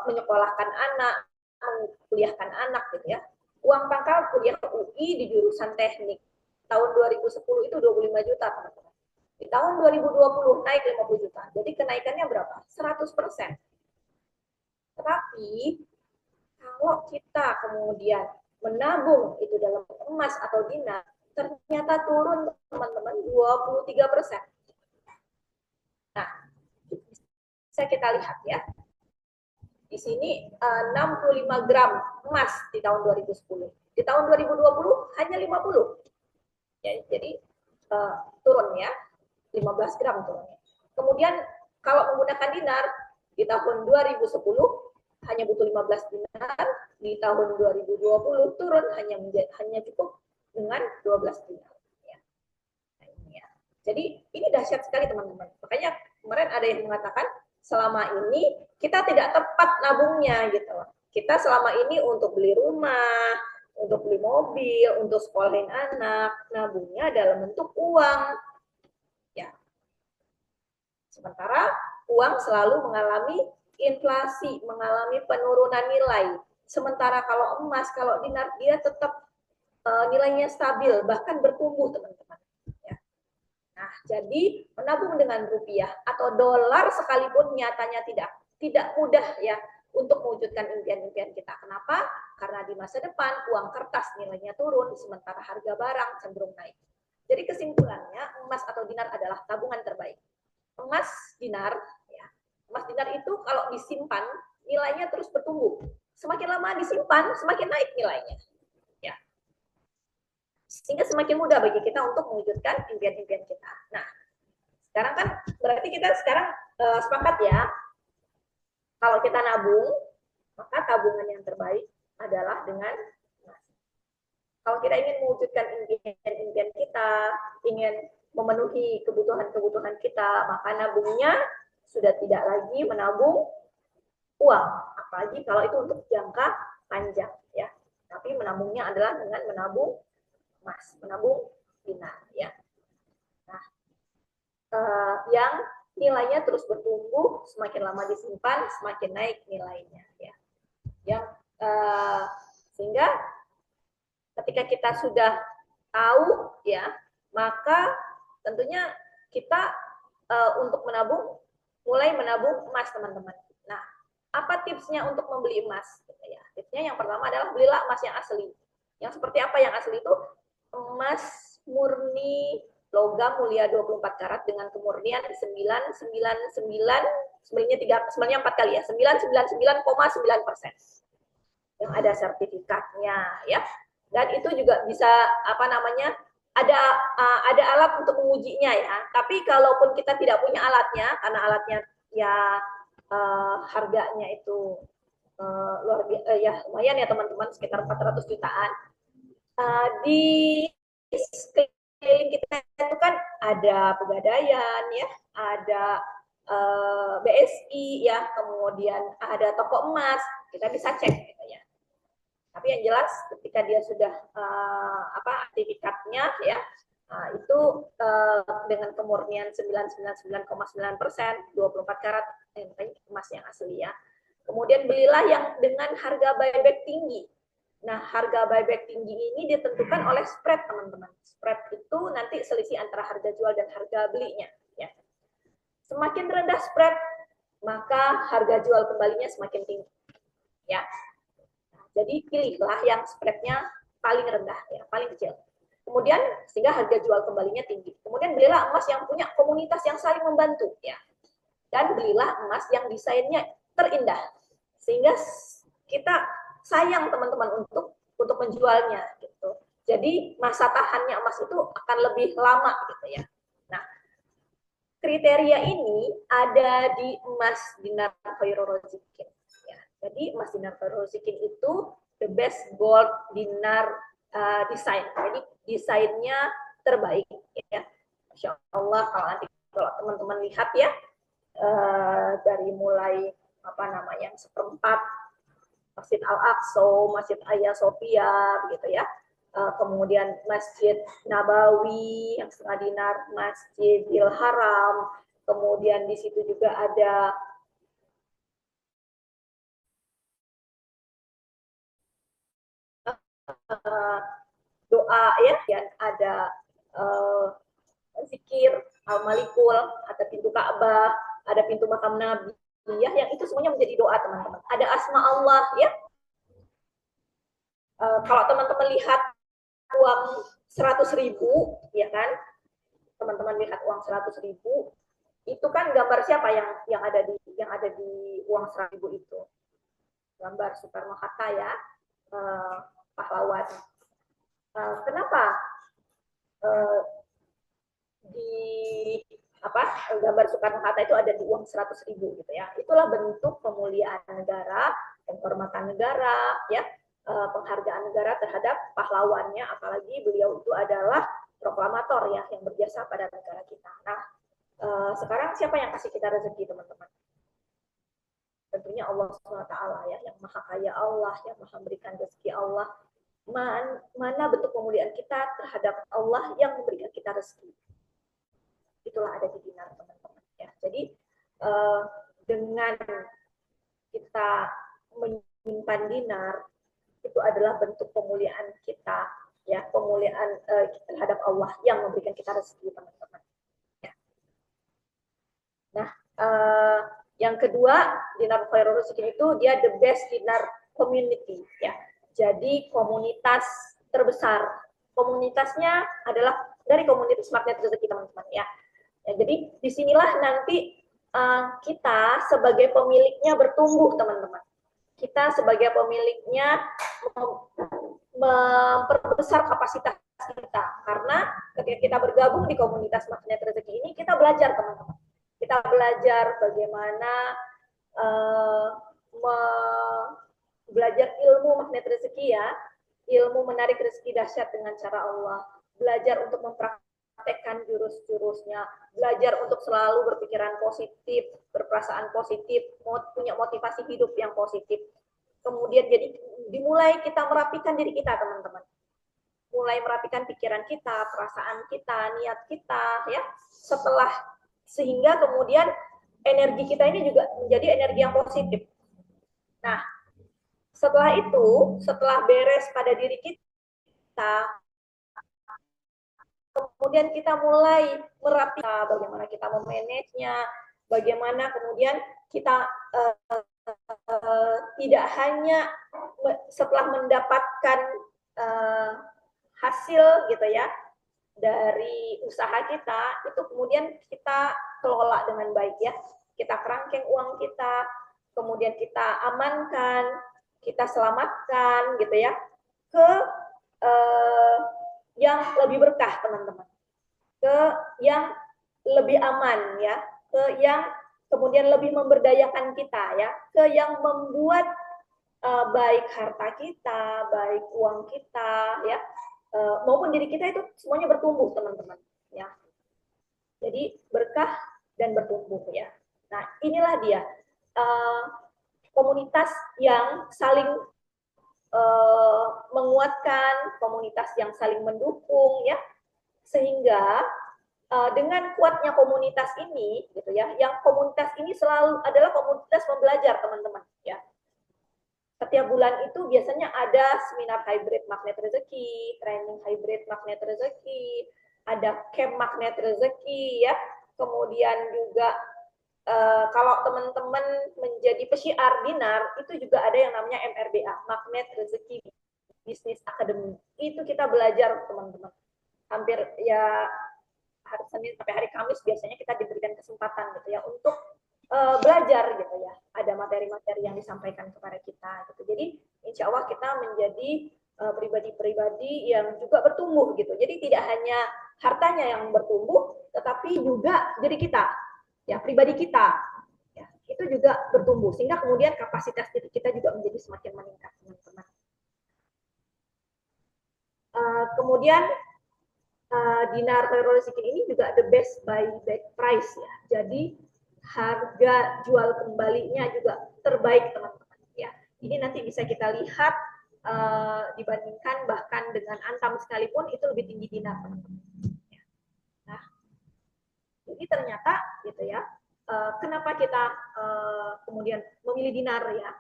menyekolahkan anak, mengkuliahkan anak gitu ya. Uang pangkal kuliah UI di jurusan teknik tahun 2010 itu 25 juta, teman-teman. Di tahun 2020 naik 50 juta. Jadi kenaikannya berapa? 100%. Tetapi kalau kita kemudian menabung itu dalam emas atau dinar, ternyata turun, teman-teman, 23%. Nah, bisa kita lihat ya. Di sini 65 gram emas di tahun 2010. Di tahun 2020 hanya 50. Ya, jadi turun ya, 15 gram turunnya. Kemudian kalau menggunakan dinar di tahun 2010 hanya butuh 15 dinar, di tahun 2020 turun hanya cukup dengan 12 dinar. Ya. Nah, ini ya. Jadi ini dahsyat sekali teman-teman. Makanya kemarin ada yang mengatakan selama ini kita tidak tepat nabungnya gitu. Kita selama ini untuk beli rumah, untuk beli mobil, untuk sekolahin anak, nabungnya dalam bentuk uang. Ya. Sementara uang selalu mengalami inflasi, mengalami penurunan nilai. Sementara kalau emas, kalau dinar, dia tetap nilainya stabil, bahkan bertumbuh, teman-teman. Ya. Nah, jadi menabung dengan rupiah atau dolar sekalipun nyatanya tidak mudah ya untuk mewujudkan impian-impian kita. Kenapa? Karena di masa depan uang kertas nilainya turun, sementara harga barang cenderung naik. Jadi kesimpulannya, emas atau dinar adalah tabungan terbaik. Emas dinar, ya, emas dinar itu kalau disimpan nilainya terus bertumbuh. Semakin lama disimpan, semakin naik nilainya. Ya. Sehingga semakin mudah bagi kita untuk mewujudkan impian-impian kita. Nah, sekarang kan berarti kita sekarang sepakat ya, kalau kita nabung, maka tabungan yang terbaik adalah dengan emas. Kalau kita ingin mewujudkan impian-impian kita, ingin memenuhi kebutuhan-kebutuhan kita, maka nabungnya sudah tidak lagi menabung uang, apalagi kalau itu untuk jangka panjang ya. Tapi menabungnya adalah dengan menabung emas, menabung dinar ya. Nah, yang nilainya terus bertumbuh, semakin lama disimpan, semakin naik nilainya ya. Yang sehingga ketika kita sudah tahu ya, maka tentunya kita untuk menabung, mulai menabung emas teman-teman. Nah, apa tipsnya untuk membeli emas? Ya, tipsnya yang pertama adalah belilah emas yang asli. Yang seperti apa yang asli itu? Emas murni logam mulia 24 karat dengan kemurnian 999, sebenarnya 4 kali ya, 999,9%. Yang ada sertifikatnya ya. Dan itu juga bisa ada alat untuk mengujinya ya. Tapi kalaupun kita tidak punya alatnya, karena alatnya ya harganya itu luar biasa ya, lumayan ya teman-teman, sekitar 400 jutaan. Di sekeliling kita itu kan ada Pegadaian ya, ada BSI ya, kemudian ada toko emas, kita bisa cek gitu ya. Tapi yang jelas ketika dia sudah sertifikatnya ya, itu dengan kemurnian 999,9%, 24 karat, emas yang asli ya. Kemudian belilah yang dengan harga buyback tinggi. Nah, harga buyback tinggi ini ditentukan oleh spread, teman-teman. Spread itu nanti selisih antara harga jual dan harga belinya ya. Semakin rendah spread, maka harga jual kembalinya semakin tinggi ya. Jadi pilihlah yang spreadnya paling rendah, ya, paling kecil. Kemudian sehingga harga jual kembalinya tinggi. Kemudian belilah emas yang punya komunitas yang saling membantu, ya. Dan belilah emas yang desainnya terindah, sehingga kita sayang teman-teman untuk menjualnya, gitu. Jadi masa tahannya emas itu akan lebih lama, gitu ya. Nah, kriteria ini ada di emas dinar Khairul Razikin. Jadi emas dinar Khairul Razikin itu the best gold dinar desain. Jadi desainnya terbaik ya. Masya Allah kalau teman-teman lihat ya, dari mulai yang seperempat Masjid Al-Aqsa, Masjid Hagia Sophia gitu ya. Kemudian Masjid Nabawi yang setengah dinar, Masjidil Haram. Kemudian di situ juga ada doa ya, dan ada zikir Al-Malikul, ada pintu Ka'bah, ada pintu makam Nabi ya, yang itu semuanya menjadi doa teman-teman. Ada asma Allah ya. Kalau teman-teman lihat uang 100.000 ya kan, teman-teman lihat uang 100.000 itu kan gambar siapa yang ada di uang 100.000 itu? gambar Soekarno-Hatta ya, pahlawan. Kenapa di gambar Soekarno-Hatta itu ada di uang 100.000 gitu ya? Itulah bentuk pemuliaan negara, penghormatan negara, ya, penghargaan negara terhadap pahlawannya, apalagi beliau itu adalah proklamator ya yang berjasa pada negara kita. Nah, sekarang siapa yang kasih kita rezeki, teman-teman? Tentunya Allah SWT ya, yang maha kaya Allah, yang maha memberikan rezeki Allah. Mana bentuk pemuliaan kita terhadap Allah yang memberikan kita rezeki? Itulah ada di dinar, teman-teman ya. Jadi dengan kita menyimpan dinar, itu adalah bentuk pemuliaan kita ya, pemuliaan terhadap Allah yang memberikan kita rezeki, teman-teman ya. Nah, yang kedua, dinar khairul rizqi itu dia the best dinar community ya. Jadi komunitas terbesar. Komunitasnya adalah dari komunitas magnet rezeki, teman-teman ya. Jadi disinilah nanti kita sebagai pemiliknya bertumbuh, teman-teman. Kita sebagai pemiliknya memperbesar kapasitas kita. Karena ketika kita bergabung di komunitas magnet rezeki ini, kita belajar, teman-teman. Kita belajar bagaimana belajar ilmu magnet rezeki ya, ilmu menarik rezeki dahsyat dengan cara Allah, belajar untuk mempraktekkan jurus-jurusnya, belajar untuk selalu berpikiran positif, berperasaan positif, punya motivasi hidup yang positif. Kemudian jadi dimulai kita merapikan diri kita, teman-teman. Mulai merapikan pikiran kita, perasaan kita, niat kita ya. Sehingga kemudian energi kita ini juga menjadi energi yang positif. Nah, setelah itu, setelah beres pada diri kita, kemudian kita mulai merapikan bagaimana kita memanagenya, bagaimana kemudian kita tidak hanya setelah mendapatkan hasil gitu ya dari usaha kita, itu kemudian kita kelola dengan baik ya. Kita kerangkeng uang kita, kemudian kita amankan, kita selamatkan gitu ya ke yang lebih berkah, teman-teman, ke yang lebih aman ya, ke yang kemudian lebih memberdayakan kita ya, ke yang membuat baik harta kita, baik uang kita ya, maupun diri kita itu semuanya bertumbuh, teman-teman ya. Jadi berkah dan bertumbuh ya. Nah, inilah dia komunitas yang saling menguatkan, komunitas yang saling mendukung ya, sehingga dengan kuatnya komunitas ini gitu ya, yang komunitas ini selalu adalah komunitas membelajar, teman-teman ya. Setiap bulan itu biasanya ada seminar hybrid magnet rezeki, training hybrid magnet rezeki, ada camp magnet rezeki ya. Kemudian juga kalau teman-teman menjadi pesyiar dinar, itu juga ada yang namanya MRBA, Magnet Rezeki Business Academy. Itu kita belajar, teman-teman. Hampir ya hari Senin sampai hari Kamis biasanya kita diberikan kesempatan gitu ya untuk belajar gitu ya. Ada materi-materi yang disampaikan kepada kita gitu. Jadi insya Allah kita menjadi pribadi-pribadi yang juga bertumbuh gitu. Jadi tidak hanya hartanya yang bertumbuh, tetapi juga diri kita, ya pribadi kita, ya itu juga bertumbuh sehingga kemudian kapasitas diri kita juga menjadi semakin meningkat, teman-teman. Kemudian dinar khairul rizqi ini juga the best buyback price ya. Jadi harga jual kembalinya juga terbaik, teman-teman ya. Ini nanti bisa kita lihat dibandingkan bahkan dengan Antam sekalipun itu lebih tinggi dinar, teman-teman. Nah, jadi ternyata gitu ya, kenapa kita kemudian memilih dinar ya?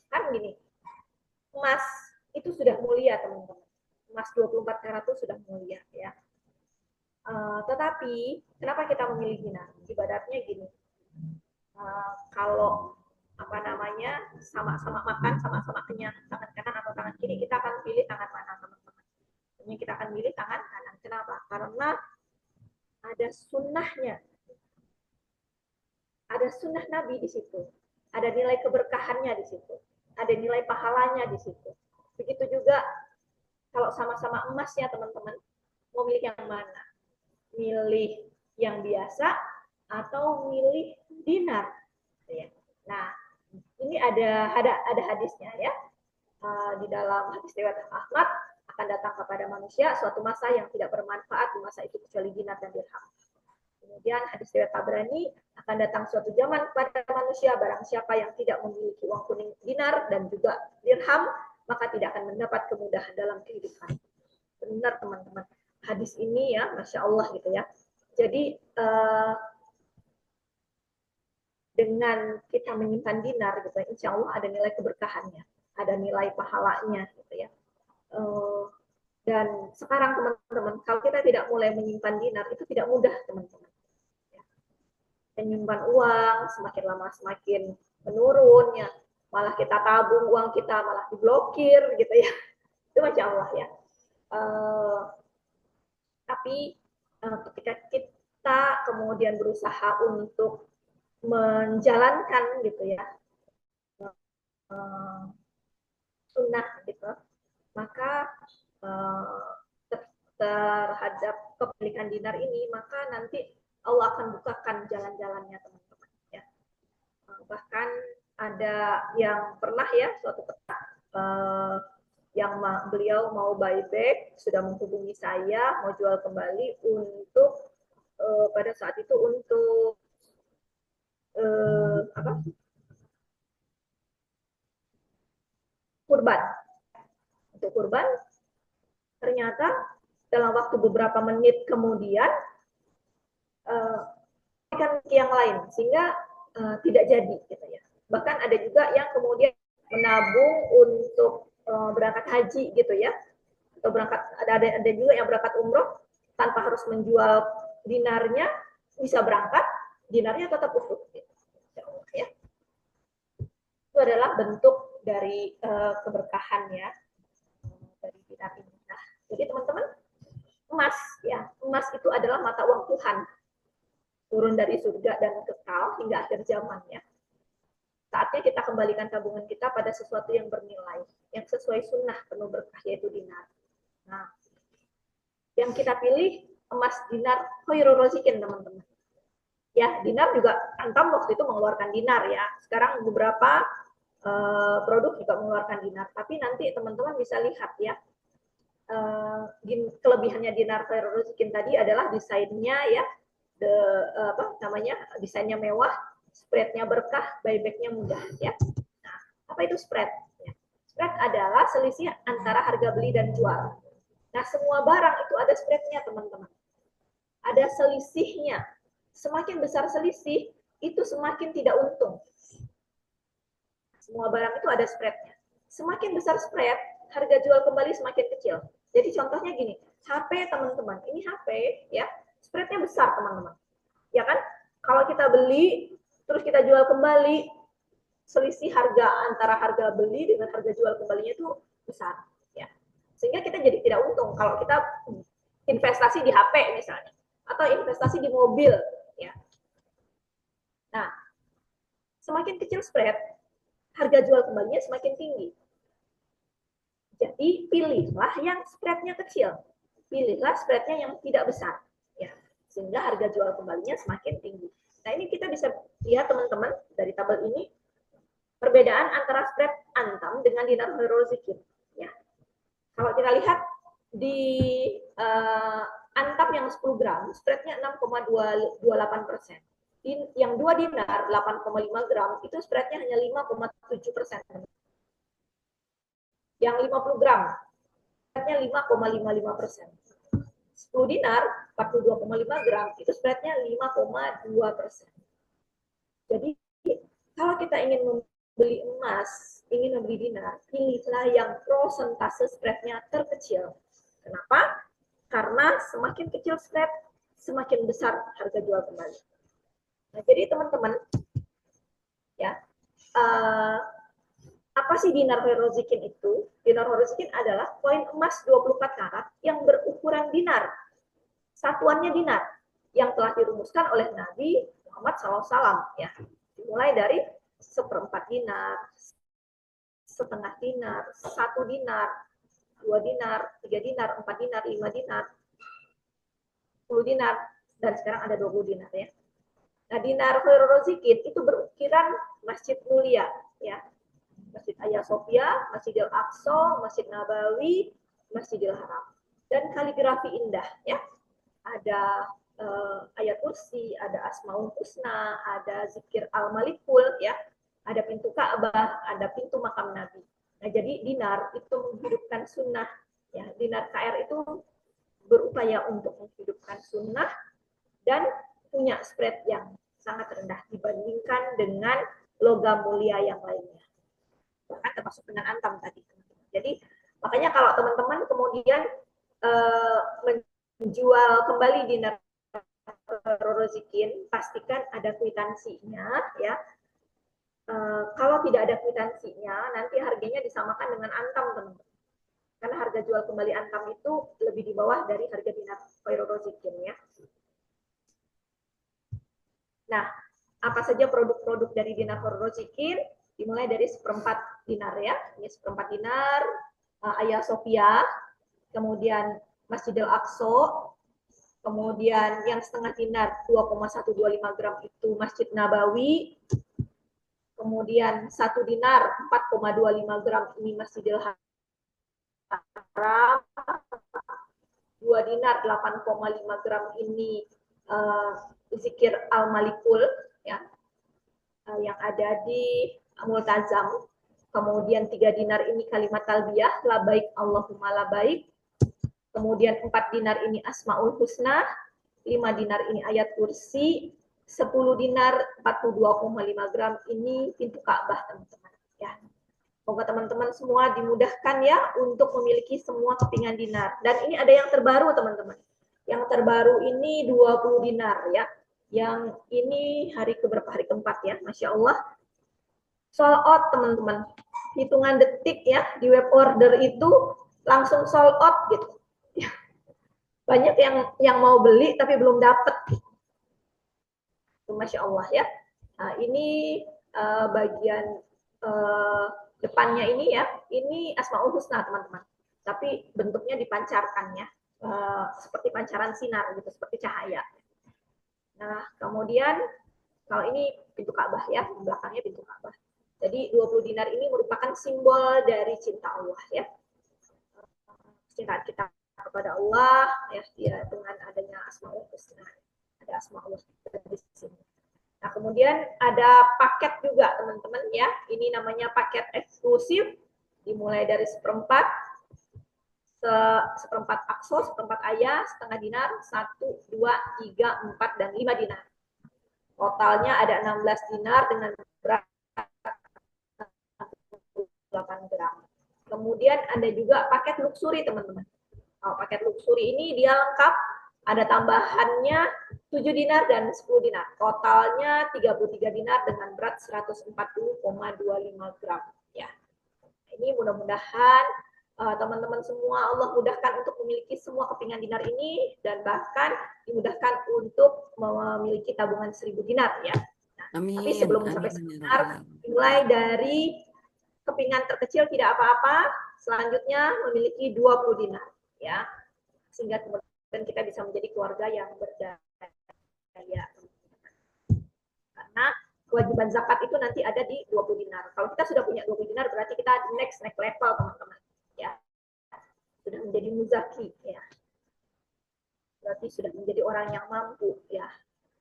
Kan gini, emas itu sudah mulia, teman-teman. Emas 24 karat itu sudah mulia ya. Tetapi kenapa kita memilih dinar? Ibaratnya gini, kalau apa namanya sama-sama makan, sama-sama kenyang, tangan kanan atau tangan kiri, kita akan pilih tangan mana, teman-teman? Kita akan pilih tangan kanan. Kenapa? Karena ada sunnahnya, ada sunnah Nabi di situ, ada nilai keberkahannya di situ. ada nilai pahalanya di situ. Begitu juga kalau sama-sama emasnya teman-teman, mau milih yang mana? Milih yang biasa atau milih dinar? Nah, ini ada hadisnya ya. Di dalam hadis riwayat Ahmad, akan datang kepada manusia suatu masa yang tidak bermanfaat di masa itu kecuali dinar dan dirham. Kemudian hadis riwayat Tabrani, akan datang suatu zaman kepada manusia barang siapa yang tidak memiliki uang kuning dinar dan juga dirham, maka tidak akan mendapat kemudahan dalam kehidupan. Benar teman-teman, hadis ini ya Masya Allah gitu ya. Jadi dengan kita menyimpan dinar gitu, insya Allah ada nilai keberkahannya, ada nilai pahalanya gitu ya. Dan sekarang teman-teman, kalau kita tidak mulai menyimpan dinar, itu tidak mudah teman-teman. Menyimpan uang semakin lama semakin menurun ya, malah kita tabung uang kita malah diblokir gitu ya. Itu Masya Allah ya. Tapi ketika kita kemudian berusaha untuk menjalankan gitu ya sunnah gitu, maka terhadap kepemilikan dinar ini, maka nanti Allah akan bukakan jalan-jalannya teman-teman ya. Bahkan ada yang pernah ya suatu ketika yang beliau mau buyback, sudah menghubungi saya mau jual kembali untuk pada saat itu untuk kurban. Untuk kurban, ternyata dalam waktu beberapa menit kemudian kan yang lain sehingga tidak jadi gitu ya. Bahkan ada juga yang kemudian menabung untuk berangkat haji gitu ya, atau berangkat ada juga yang berangkat umroh tanpa harus menjual dinarnya, bisa berangkat, dinarnya tetap utuh gitu. Ya. Itu adalah bentuk dari keberkahan ya dari dinar ini. Nah, jadi teman-teman, emas ya, emas itu adalah mata uang Tuhan, turun dari surga dan kekal hingga akhir zaman ya. Saatnya kita kembalikan tabungan kita pada sesuatu yang bernilai, yang sesuai sunnah penuh berkah, yaitu dinar. Nah, yang kita pilih emas dinar khairul razikin teman-teman. Ya, dinar juga Antam waktu itu mengeluarkan dinar ya. Sekarang beberapa produk juga mengeluarkan dinar. Tapi nanti teman-teman bisa lihat ya, kelebihannya dinar khairul razikin tadi adalah desainnya ya, desainnya mewah, spreadnya berkah, buybacknya mudah ya. Nah, apa itu spread? Ya. Spread adalah selisih antara harga beli dan jual. Nah, semua barang itu ada spreadnya teman-teman. Ada selisihnya. Semakin besar selisih, itu semakin tidak untung. Semua barang itu ada spreadnya. Semakin besar spread, harga jual kembali semakin kecil. Jadi contohnya gini, HP teman-teman, ini HP ya, spreadnya besar teman-teman. Ya kan? Kalau kita beli, terus kita jual kembali, selisih harga antara harga beli dengan harga jual kembalinya itu besar. Ya. Sehingga kita jadi tidak untung kalau kita investasi di HP misalnya, atau investasi di mobil. Ya. Nah, semakin kecil spread, harga jual kembalinya semakin tinggi. Jadi pilihlah yang spreadnya kecil, pilihlah spreadnya yang tidak besar, ya, sehingga harga jual kembalinya semakin tinggi. Nah ini kita bisa lihat teman-teman dari tabel ini perbedaan antara spread Antam dengan dinar khairul razikin. Ya, kalau kita lihat di Antam yang 10 gram, spreadnya 6,28%. Yang 2 dinar 8,5 gram itu spreadnya hanya 5,7%. Yang 50 gram spreadnya 5,55%. 10 dinar 42,5 gram itu spreadnya 5,2%. Jadi kalau kita ingin membeli emas, ingin membeli dinar, pilihlah yang prosentase spreadnya terkecil. Kenapa? Karena semakin kecil spread, semakin besar harga jual kembali. Nah, jadi teman-teman, ya, apa sih dinar khairul razikin itu? Dinar khairul razikin adalah koin emas 24 karat yang berukuran dinar. Satuannya dinar yang telah dirumuskan oleh Nabi Muhammad SAW. Ya, dimulai dari 1/4 dinar, setengah dinar, 1 dinar, 2 dinar, 3 dinar, 4 dinar, 5 dinar, 10 dinar, dan sekarang ada 20 dinar ya. Nah, dinar khairur razikin itu berukiran masjid mulia ya. Masjid Hagia Sophia, Masjidil Aqsa, Masjid Nabawi, Masjidil Haram. Dan kaligrafi indah ya. Ada ayat kursi, ada Asmaul Husna, ada zikir Al-Malikul ya. Ada pintu Ka'bah, ada pintu makam Nabi. Nah, jadi dinar itu menghidupkan sunnah ya. Dinar KR itu berupaya untuk menghidupkan sunnah dan punya spread yang sangat rendah dibandingkan dengan logam mulia yang lainnya. Bahkan termasuk dengan antam tadi. Jadi makanya kalau teman-teman kemudian menjual kembali dinar rozikin, pastikan ada kwitansinya ya. Kalau tidak ada kwitansinya, nanti harganya disamakan dengan antam teman-teman. Karena harga jual kembali antam itu lebih di bawah dari harga dinar rozikin ya. Nah, apa saja produk-produk dari dinar rozikin? Dimulai dari 1/4 dinar ya. Ini 1/4 dinar, Hagia Sophia, kemudian Masjidil Aqsa, kemudian yang setengah dinar 2,125 gram itu Masjid Nabawi, kemudian 1 dinar 4,25 gram ini Masjidil Haram, 2 dinar 8,5 gram ini zikir Al-Malikul ya, yang ada di Multazam. Kemudian 3 dinar ini kalimat talbiyah, labaik Allahumma labaik. Kemudian 4 dinar ini Asmaul Husna, 5 dinar ini ayat kursi, 10 dinar 42,5 gram ini pintu Ka'bah teman-teman ya. Semoga teman-teman semua dimudahkan ya untuk memiliki semua kepingan dinar. Dan ini ada yang terbaru teman-teman. Yang terbaru ini 20 dinar ya. Yang ini hari keberapa? Hari keempat ya, Masya Allah. Sold out teman-teman. Hitungan detik ya, di web order itu langsung sold out gitu. Banyak yang mau beli tapi belum dapat. Masya Allah ya. Nah, ini bagian depannya ini ya. Ini Asmaul Husna teman-teman. Tapi bentuknya dipancarkan ya. Seperti pancaran sinar gitu, seperti cahaya. Nah, kemudian kalau ini pintu Ka'bah ya, belakangnya pintu Ka'bah. Jadi 20 dinar ini merupakan simbol dari cinta Allah ya. Cinta kita kepada Allah ya, dengan adanya Asmaul Husna. Ada Asmaul Husna di sini. Nah, kemudian ada paket juga teman-teman ya. Ini namanya paket eksklusif. Dimulai dari 1/4 Aqsa, 1/4 Hagia, setengah dinar, 1, 2, 3, 4, dan 5 dinar. Totalnya ada 16 dinar dengan berat 8 gram. Kemudian ada juga paket luxury teman-teman. Paket luxury ini dia lengkap, ada tambahannya 7 dinar dan 10 dinar. Totalnya 33 dinar dengan berat 140,25 gram. Ya. Ini mudah-mudahan teman-teman semua Allah mudahkan untuk memiliki semua kepingan dinar ini dan bahkan dimudahkan untuk memiliki tabungan 1000 dinar ya. Nah, Amin. tapi sebelum sampai dinar, dimulai dari kepingan terkecil tidak apa-apa, selanjutnya memiliki 20 dinar ya. Sehingga kemudian kita bisa menjadi keluarga yang berdaya. Karena kewajiban zakat itu nanti ada di 20 dinar. Kalau kita sudah punya 20 dinar berarti kita naik level teman-teman. Ya, sudah menjadi muzaki ya, berarti sudah menjadi orang yang mampu ya,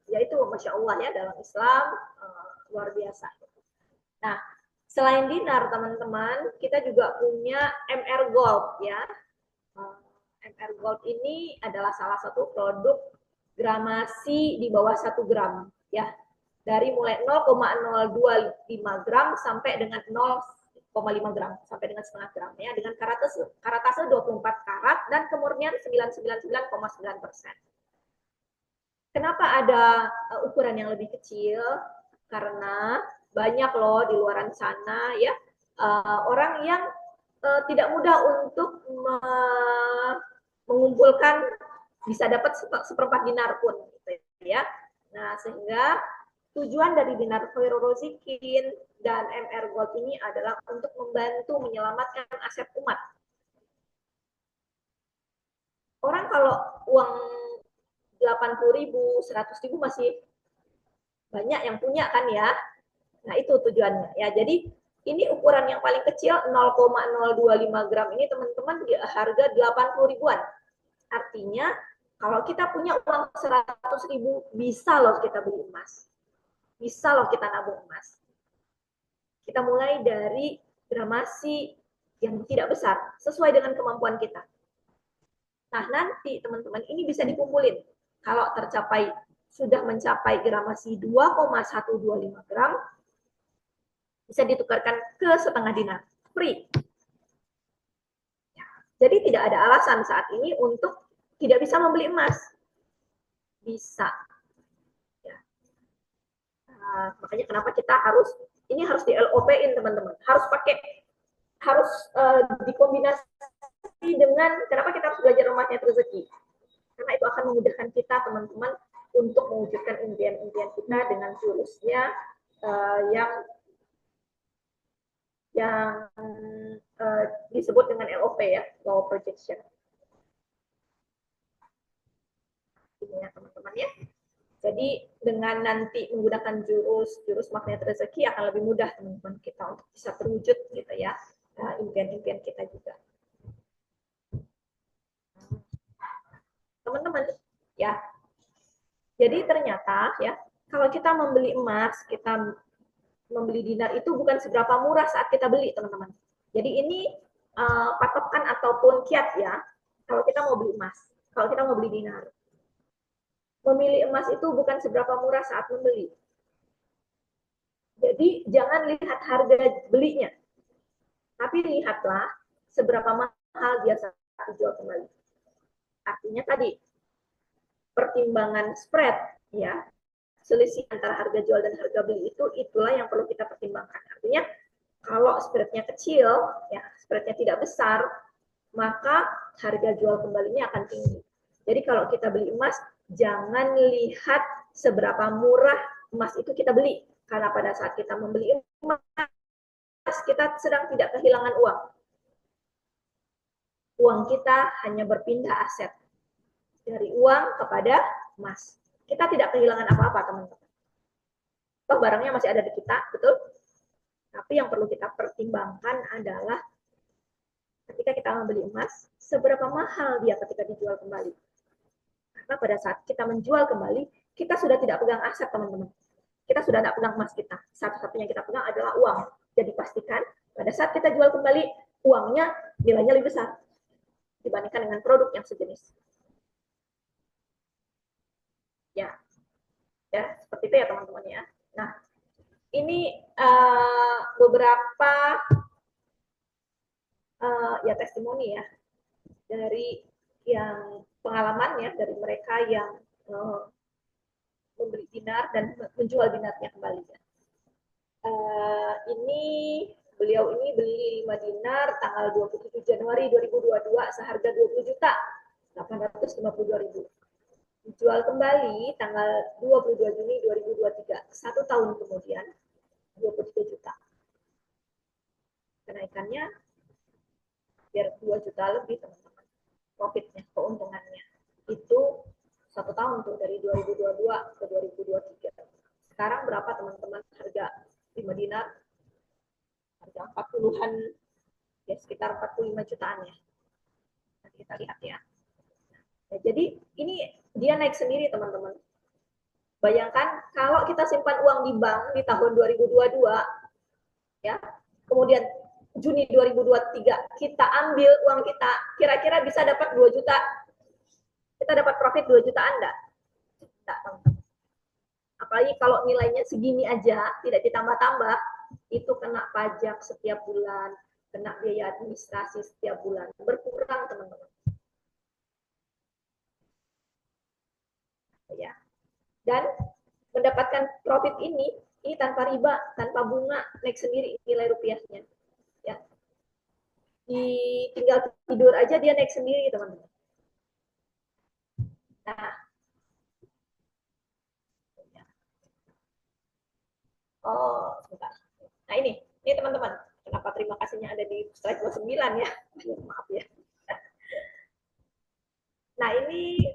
yaitu Masya Allah ya dalam Islam luar biasa. Nah, selain dinar teman-teman, kita juga punya MR Gold ya. MR Gold ini adalah salah satu produk gramasi di bawah 1 gram ya, dari mulai 0,025 gram sampai dengan 0,5 gram sampai dengan setengah gram ya, dengan karatase 24 karat dan kemurnian 999,9%. Kenapa ada ukuran yang lebih kecil? Karena banyak loh di luaran sana ya orang yang tidak mudah untuk mengumpulkan bisa dapat 1/4 dinar pun gitu ya. Nah, sehingga Tujuan dari Dinar Khairul Rozikin dan MR Gold ini adalah untuk membantu menyelamatkan aset umat. Orang kalau uang 80.000, 100.000 masih banyak yang punya kan ya. Nah, itu tujuannya ya. Jadi ini ukuran yang paling kecil 0,025 gram ini teman-teman di harga 80 ribuan. Artinya kalau kita punya uang 100.000 bisa loh kita beli emas. Bisa loh kita nabung emas. Kita mulai dari gramasi yang tidak besar sesuai dengan kemampuan kita. Nah, nanti teman-teman ini bisa dikumpulin. Kalau tercapai sudah mencapai gramasi 2,125 gram, bisa ditukarkan ke setengah dinar, free. Jadi tidak ada alasan saat ini untuk tidak bisa membeli emas. Bisa. Ya. Makanya kenapa kita ini harus di LOP-in teman-teman. Harus dikombinasi dengan kenapa kita harus belajar magnet rezeki. Karena itu akan memudahkan kita teman-teman untuk mewujudkan impian-impian kita dengan jurusnya yang disebut dengan LOP ya, Law of Projection. Ini ya teman-teman ya. Jadi dengan nanti menggunakan jurus magnet rezeki akan lebih mudah teman-teman kita untuk bisa terwujud gitu ya, impian-impian kita juga. Teman-teman ya. Jadi ternyata ya, kalau kita membeli emas, kita membeli dinar itu bukan seberapa murah saat kita beli, teman-teman. Jadi ini patokan ataupun kiat ya, kalau kita mau beli emas, kalau kita mau beli dinar. Memilih emas itu bukan seberapa murah saat membeli. Jadi jangan lihat harga belinya, tapi lihatlah seberapa mahal dia saat dijual kembali. Artinya tadi, pertimbangan spread ya, selisih antara harga jual dan harga beli itulah yang perlu kita pertimbangkan. Artinya kalau spreadnya kecil, ya spreadnya tidak besar, maka harga jual kembalinya akan tinggi. Jadi kalau kita beli emas, jangan lihat seberapa murah emas itu kita beli. Karena pada saat kita membeli emas, kita sedang tidak kehilangan uang. Uang kita hanya berpindah aset. Dari uang kepada emas. Kita tidak kehilangan apa-apa, teman-teman. Toh barangnya masih ada di kita, betul? Tapi yang perlu kita pertimbangkan adalah ketika kita membeli emas, seberapa mahal dia ketika dijual kembali. Karena pada saat kita menjual kembali, kita sudah tidak pegang aset, teman-teman. Kita sudah tidak pegang emas kita. Satu-satunya kita pegang adalah uang. Jadi pastikan pada saat kita jual kembali, uangnya nilainya lebih besar dibandingkan dengan produk yang sejenis. Ya, seperti itu ya teman-teman ya. Nah, ini beberapa ya testimoni ya dari yang pengalaman ya dari mereka yang membeli dinar dan menjual dinarnya kembali. Ya. Beliau ini beli 5 dinar tanggal 27 Januari 2022 seharga 20 juta 852.000. Dijual kembali tanggal 22 Juni 2023, 1 tahun kemudian 23 juta. Kenaikannya hampir 2 juta lebih teman-teman. Profitnya, keuntungannya. Itu 1 tahun tuh dari 2022 ke 2023. Sekarang berapa teman-teman harga 5 dinar? Harga 40-an, ya sekitar 45 jutaan ya. Nanti kita lihat ya. Ya, jadi ini dia naik sendiri teman-teman. Bayangkan kalau kita simpan uang di bank di tahun 2022, ya, kemudian Juni 2023 kita ambil uang kita, kira-kira bisa dapat 2 juta. Kita dapat profit 2 juta Anda. Tidak, teman-teman. Apalagi kalau nilainya segini aja, tidak ditambah-tambah, itu kena pajak setiap bulan, kena biaya administrasi setiap bulan. Berkurang, teman-teman. Ya. Dan mendapatkan profit ini tanpa riba, tanpa bunga, naik sendiri nilai rupiahnya. Ya. Tinggal tidur aja dia naik sendiri, teman-teman. Nah, Oh, sebentar. Nah ini teman-teman. Kenapa terima kasihnya ada di slide 29 ya? Maaf ya. Nah ini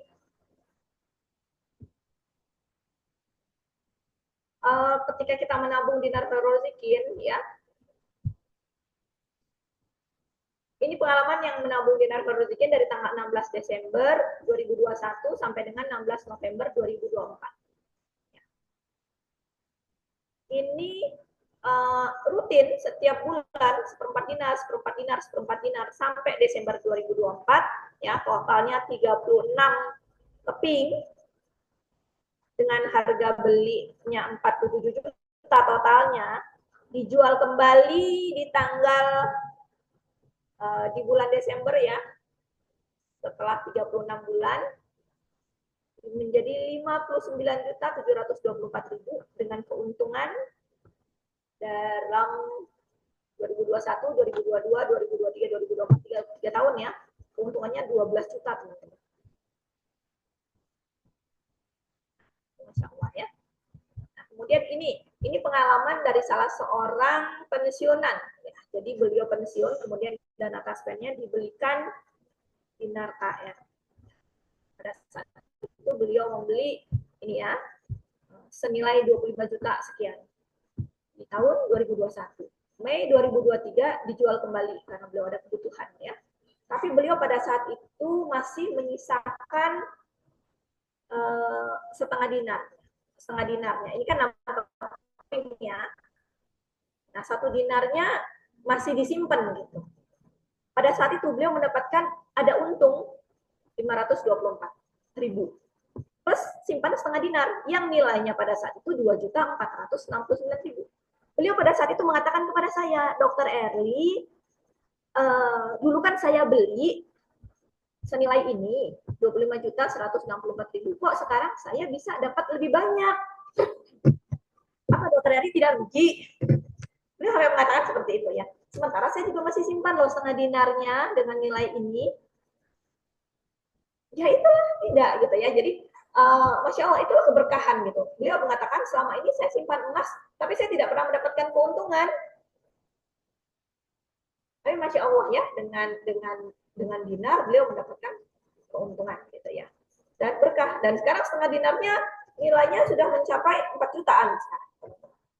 ketika kita menabung dinar ferozikin ya, ini pengalaman yang menabung dinar ferozikin dari tanggal 16 Desember 2021 sampai dengan 16 November 2024. Ini rutin setiap bulan seperempat dinar, seperempat dinar, seperempat dinar sampai Desember 2024 ya, totalnya 36 keping dengan harga belinya 47 juta totalnya, dijual kembali di tanggal di bulan Desember ya, setelah 36 bulan menjadi 59.724.000 dengan keuntungan dalam 2021, 2022, 2023, 2024, 3 tahun ya, keuntungannya 12 juta teman-teman. Masya Allah ya. Nah, kemudian ini pengalaman dari salah seorang pensiunan. Ya. Jadi beliau pensiun, kemudian dana taspennya dibelikan dinar KR. Pada saat itu beliau membeli ini ya, senilai 25 juta sekian di tahun 2021. Mei 2023 dijual kembali karena beliau ada kebutuhan ya. Tapi beliau pada saat itu masih menyisakan setengah dinarnya. Ini kan namanya. Nah, 1 dinarnya masih disimpan gitu. Pada saat itu beliau mendapatkan ada untung 524.000 plus simpan setengah dinar yang nilainya pada saat itu 2.469.000. Beliau pada saat itu mengatakan kepada saya, Dokter Erli, dulu kan saya beli senilai ini 25.164.000. Kok sekarang saya bisa dapat lebih banyak? Apa Dokter Erli tidak rugi? Beliau sampai mengatakan seperti itu ya. Sementara saya juga masih simpan loh setengah dinarnya dengan nilai ini. Ya itulah tidak gitu ya. Jadi Masya Allah itulah keberkahan gitu. Beliau mengatakan selama ini saya simpan emas, tapi saya tidak pernah mendapatkan keuntungan. Tapi Masya Allah ya, dengan dinar beliau mendapatkan keuntungan gitu ya. Dan berkah. Dan sekarang setengah dinarnya nilainya sudah mencapai 4 jutaan sekarang.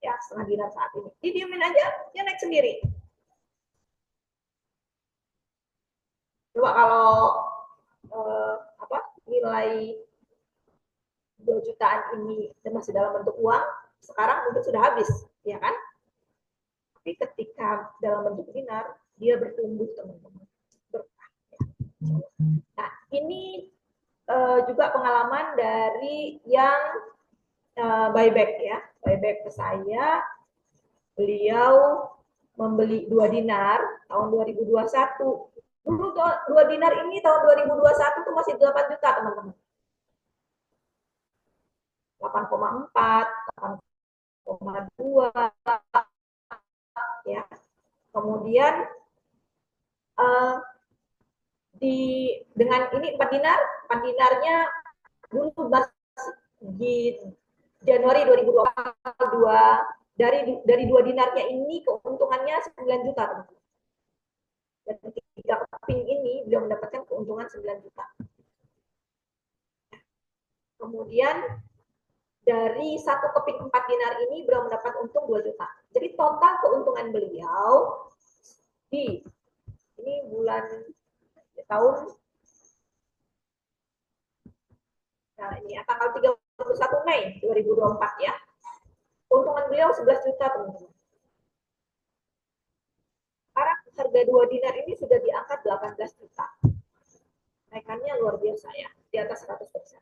Ya, setengah dinar saat ini. Didiemin aja, dia naik sendiri. Coba kalau nilai 2 jutaan ini masih dalam bentuk uang, sekarang mungkin sudah habis, ya kan? Tapi ketika dalam bentuk dinar, dia bertumbuh teman-teman. Berkah. Nah, ini juga pengalaman dari yang buyback ya, buyback ke saya. Beliau membeli 2 dinar tahun 2021. Dulu 2 dinar ini tahun 2021 itu masih 8 juta teman-teman. 8,4, 8,2 ya. Kemudian dengan ini 4 dinarnya dulu di Januari 2022 dari 2 dinarnya ini keuntungannya 9 juta teman-teman. Dan 3 keping ini beliau mendapatkan keuntungan 9 juta. Kemudian dari 1 keping 4 dinar ini beliau mendapat untung 2 juta. Jadi total keuntungan beliau di ini bulan tahun nah ini tanggal 31 Mei 2024 ya. Keuntungan beliau 11 juta teman-teman. Sekarang harga 2 dinar ini sudah diangkat 18 juta. Naikannya luar biasa ya, di atas 100%.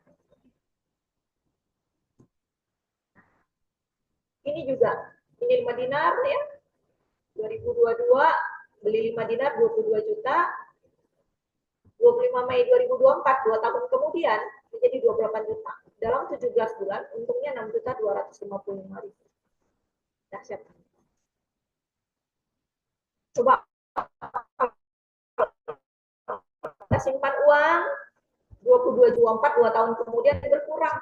Ini juga, ini 5 dinar ya, 2022 beli 5 dinar 22 juta, 25 Mei 2024, 2 tahun kemudian menjadi 28 juta. Dalam 17 bulan, untungnya 6.255.000. Dahsyat. Coba kita simpan uang 22 2 tahun kemudian berkurang.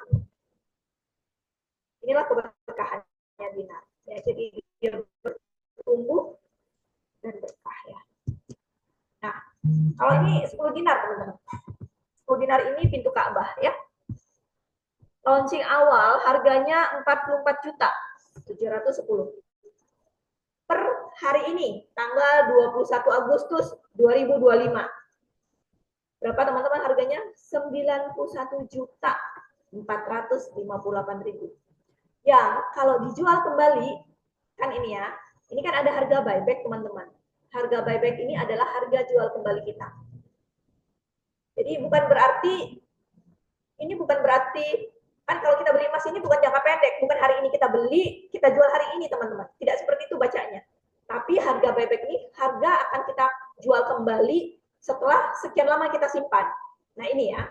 Inilah keberkahannya dinar. Ya, jadi dia bertumbuh dan berkah ya. Nah, kalau ini 10 dinar teman-teman. 10 dinar ini pintu Ka'bah ya. Launching awal harganya 44 juta 710. Per hari ini tanggal 21 Agustus 2025. Berapa teman-teman harganya? 91 juta 458.000. Yang kalau dijual kembali kan ini ya. Ini kan ada harga buyback teman-teman. Harga buyback ini adalah harga jual kembali kita. Jadi bukan berarti kan kalau kita beli emas ini bukan jangka pendek, bukan hari ini kita beli, kita jual hari ini teman-teman. Tidak seperti itu bacanya. Tapi harga buyback ini harga akan kita jual kembali setelah sekian lama kita simpan. Nah ini ya,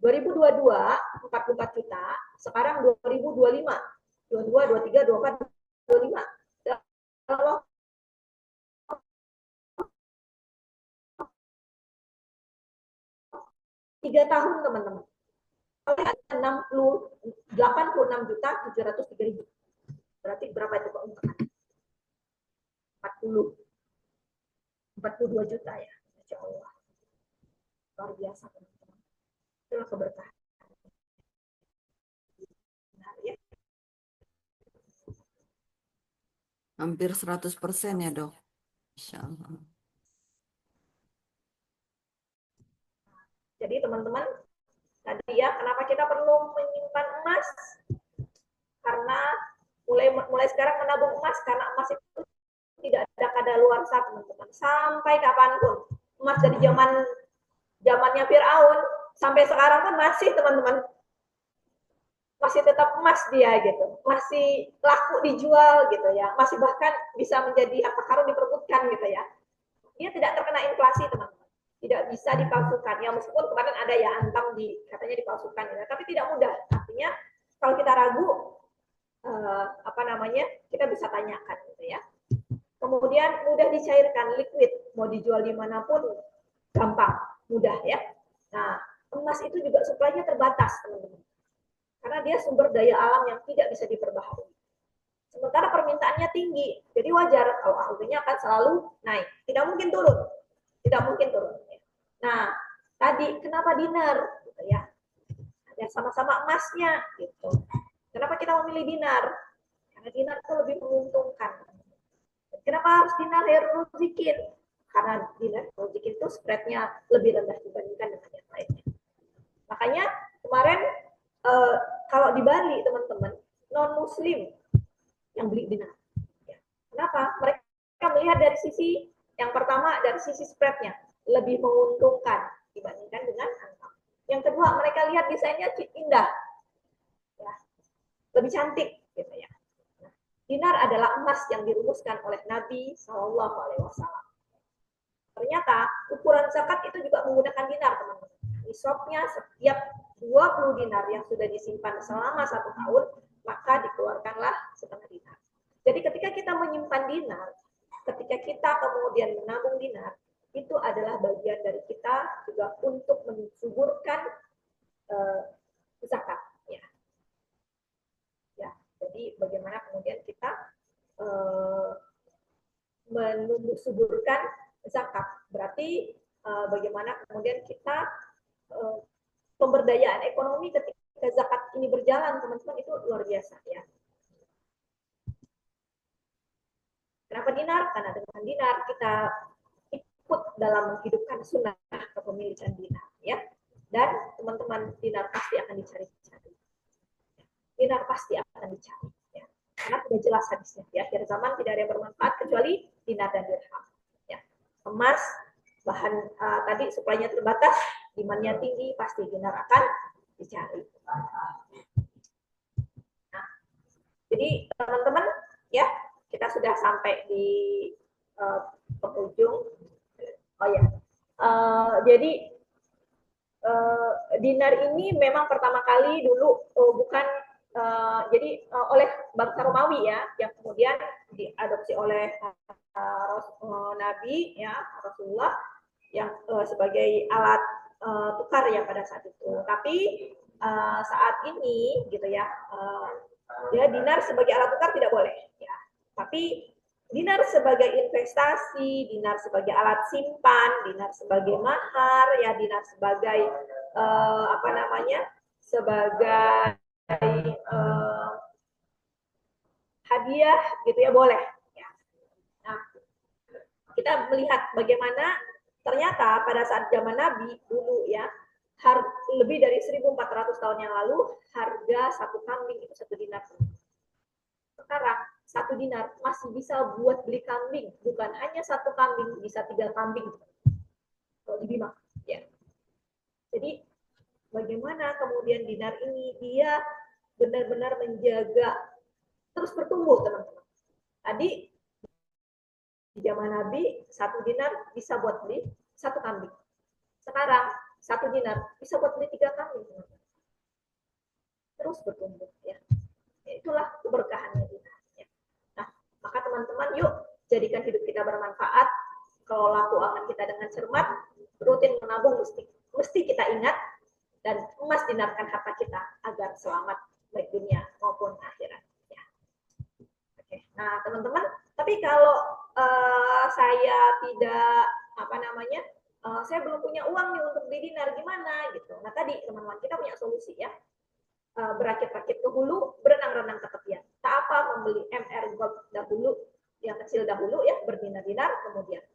2022 44 juta, sekarang 2025, 22, 23, 24, 25. Kalau 3 tahun teman-teman. 86 juta 703.000. Berarti berapa itu keuntungan? 42 juta ya. Masya Allah. Luar biasa teman-teman. Itulah keberkahan. Nah, ya. Hampir 100% ya, Dok. Insya Allah. Jadi teman-teman, tadi ya, kenapa kita perlu menyimpan emas? Karena mulai sekarang menabung emas, karena emas itu tidak ada kadaluarsa teman-teman. Sampai kapanpun, emas dari zamannya Fir'aun sampai sekarang pun masih teman-teman, masih tetap emas dia gitu, masih laku dijual gitu ya, masih bahkan bisa menjadi harta karun diperebutkan gitu ya. Dia tidak terkena inflasi teman-teman. Tidak bisa dipalsukan. Ya meskipun kemarin ada ya antam katanya dipalsukan ya, tapi tidak mudah. Artinya kalau kita ragu kita bisa tanyakan gitu ya. Kemudian mudah dicairkan, liquid, mau dijual dimanapun gampang, mudah ya. Nah, emas itu juga suplainya terbatas teman-teman. Karena dia sumber daya alam yang tidak bisa diperbaharui. Sementara permintaannya tinggi, jadi wajar kalau harganya akan selalu naik. Tidak mungkin turun. Tidak mungkin turun. Nah, tadi kenapa dinar gitu ya? Ada sama-sama emasnya gitu. Kenapa kita memilih dinar? Karena dinar itu lebih menguntungkan. Kenapa harus dinar Khairul Zikin? Karena dinar Khairul Zikin itu spreadnya lebih rendah dibandingkan dengan yang lainnya. Makanya kemarin kalau di Bali teman-teman non Muslim yang beli dinar. Kenapa? Mereka melihat dari sisi yang pertama dari sisi spreadnya lebih menguntungkan dibandingkan dengan antam. Yang kedua, mereka lihat desainnya indah, ya, lebih cantik, gitu ya. Nah, dinar adalah emas yang dirumuskan oleh Nabi Shallallahu Alaihi Wasallam. Ternyata ukuran zakat itu juga menggunakan dinar, teman-teman. Nisabnya setiap 20 dinar yang sudah disimpan selama 1 tahun, maka dikeluarkanlah setengah dinar. Jadi ketika kita menyimpan dinar, ketika kita kemudian menabung dinar, itu adalah bagian dari kita juga untuk mensuburkan zakat. Ya, jadi bagaimana kemudian kita menumbuh suburkan zakat. Berarti bagaimana kemudian kita pemberdayaan ekonomi ketika zakat ini berjalan, teman-teman, itu luar biasa ya. Kenapa dinar? Karena dengan dinar kita ikut dalam menghidupkan sunnah kepemilikan dinar ya. Dan teman-teman, dinar pasti akan dicari-cari. Dinar pasti akan dicari ya. Karena sudah jelas hadisnya di akhir zaman tidak ada yang bermanfaat kecuali dinar dan dirham ya. Emas bahan tadi suplainya terbatas, demand-nya tinggi, pasti dinar akan dicari. Nah, jadi teman-teman ya, kita sudah sampai di penghujung. Oh ya, jadi dinar ini memang pertama kali dulu bukan oleh bangsa Romawi ya, yang kemudian diadopsi oleh Nabi ya, Rasulullah, yang sebagai alat tukar ya pada saat itu. Tapi saat ini gitu ya, dinar sebagai alat tukar tidak boleh ya. Tapi dinar sebagai investasi, dinar sebagai alat simpan, dinar sebagai mahar, ya dinar sebagai apa namanya, sebagai eh, hadiah gitu ya, boleh. Ya. Nah, kita melihat bagaimana ternyata pada saat zaman Nabi dulu ya, lebih dari 1400 tahun yang lalu, harga satu kambing itu 1 dinar. Sekarang 1 dinar masih bisa buat beli kambing, bukan hanya 1 kambing, bisa 3 kambing kalau di Bima. Ya. Jadi bagaimana kemudian dinar ini dia benar-benar menjaga terus bertumbuh, teman-teman. Tadi di zaman Nabi 1 dinar bisa buat beli 1 kambing. Sekarang 1 dinar bisa buat beli 3 kambing, teman-teman. Terus bertumbuh ya. Itulah keberkahannya dinar. Ya. Nah, maka teman-teman yuk jadikan hidup kita bermanfaat, kelola keuangan kita dengan cermat, rutin menabung mesti kita ingat, dan emas dinarkan harta kita agar selamat baik dunia maupun akhirat. Ya. Oke. Nah, teman-teman, tapi kalau saya tidak apa namanya, saya belum punya uang nih untuk beli dinar, gimana gitu. Nah, tadi teman-teman kita punya solusi ya. Berakit-rakit ke hulu, berenang-renang ke tepian. Tak apa membeli MR Gold dahulu, yang kecil dahulu ya, berdinar-dinar kemudian.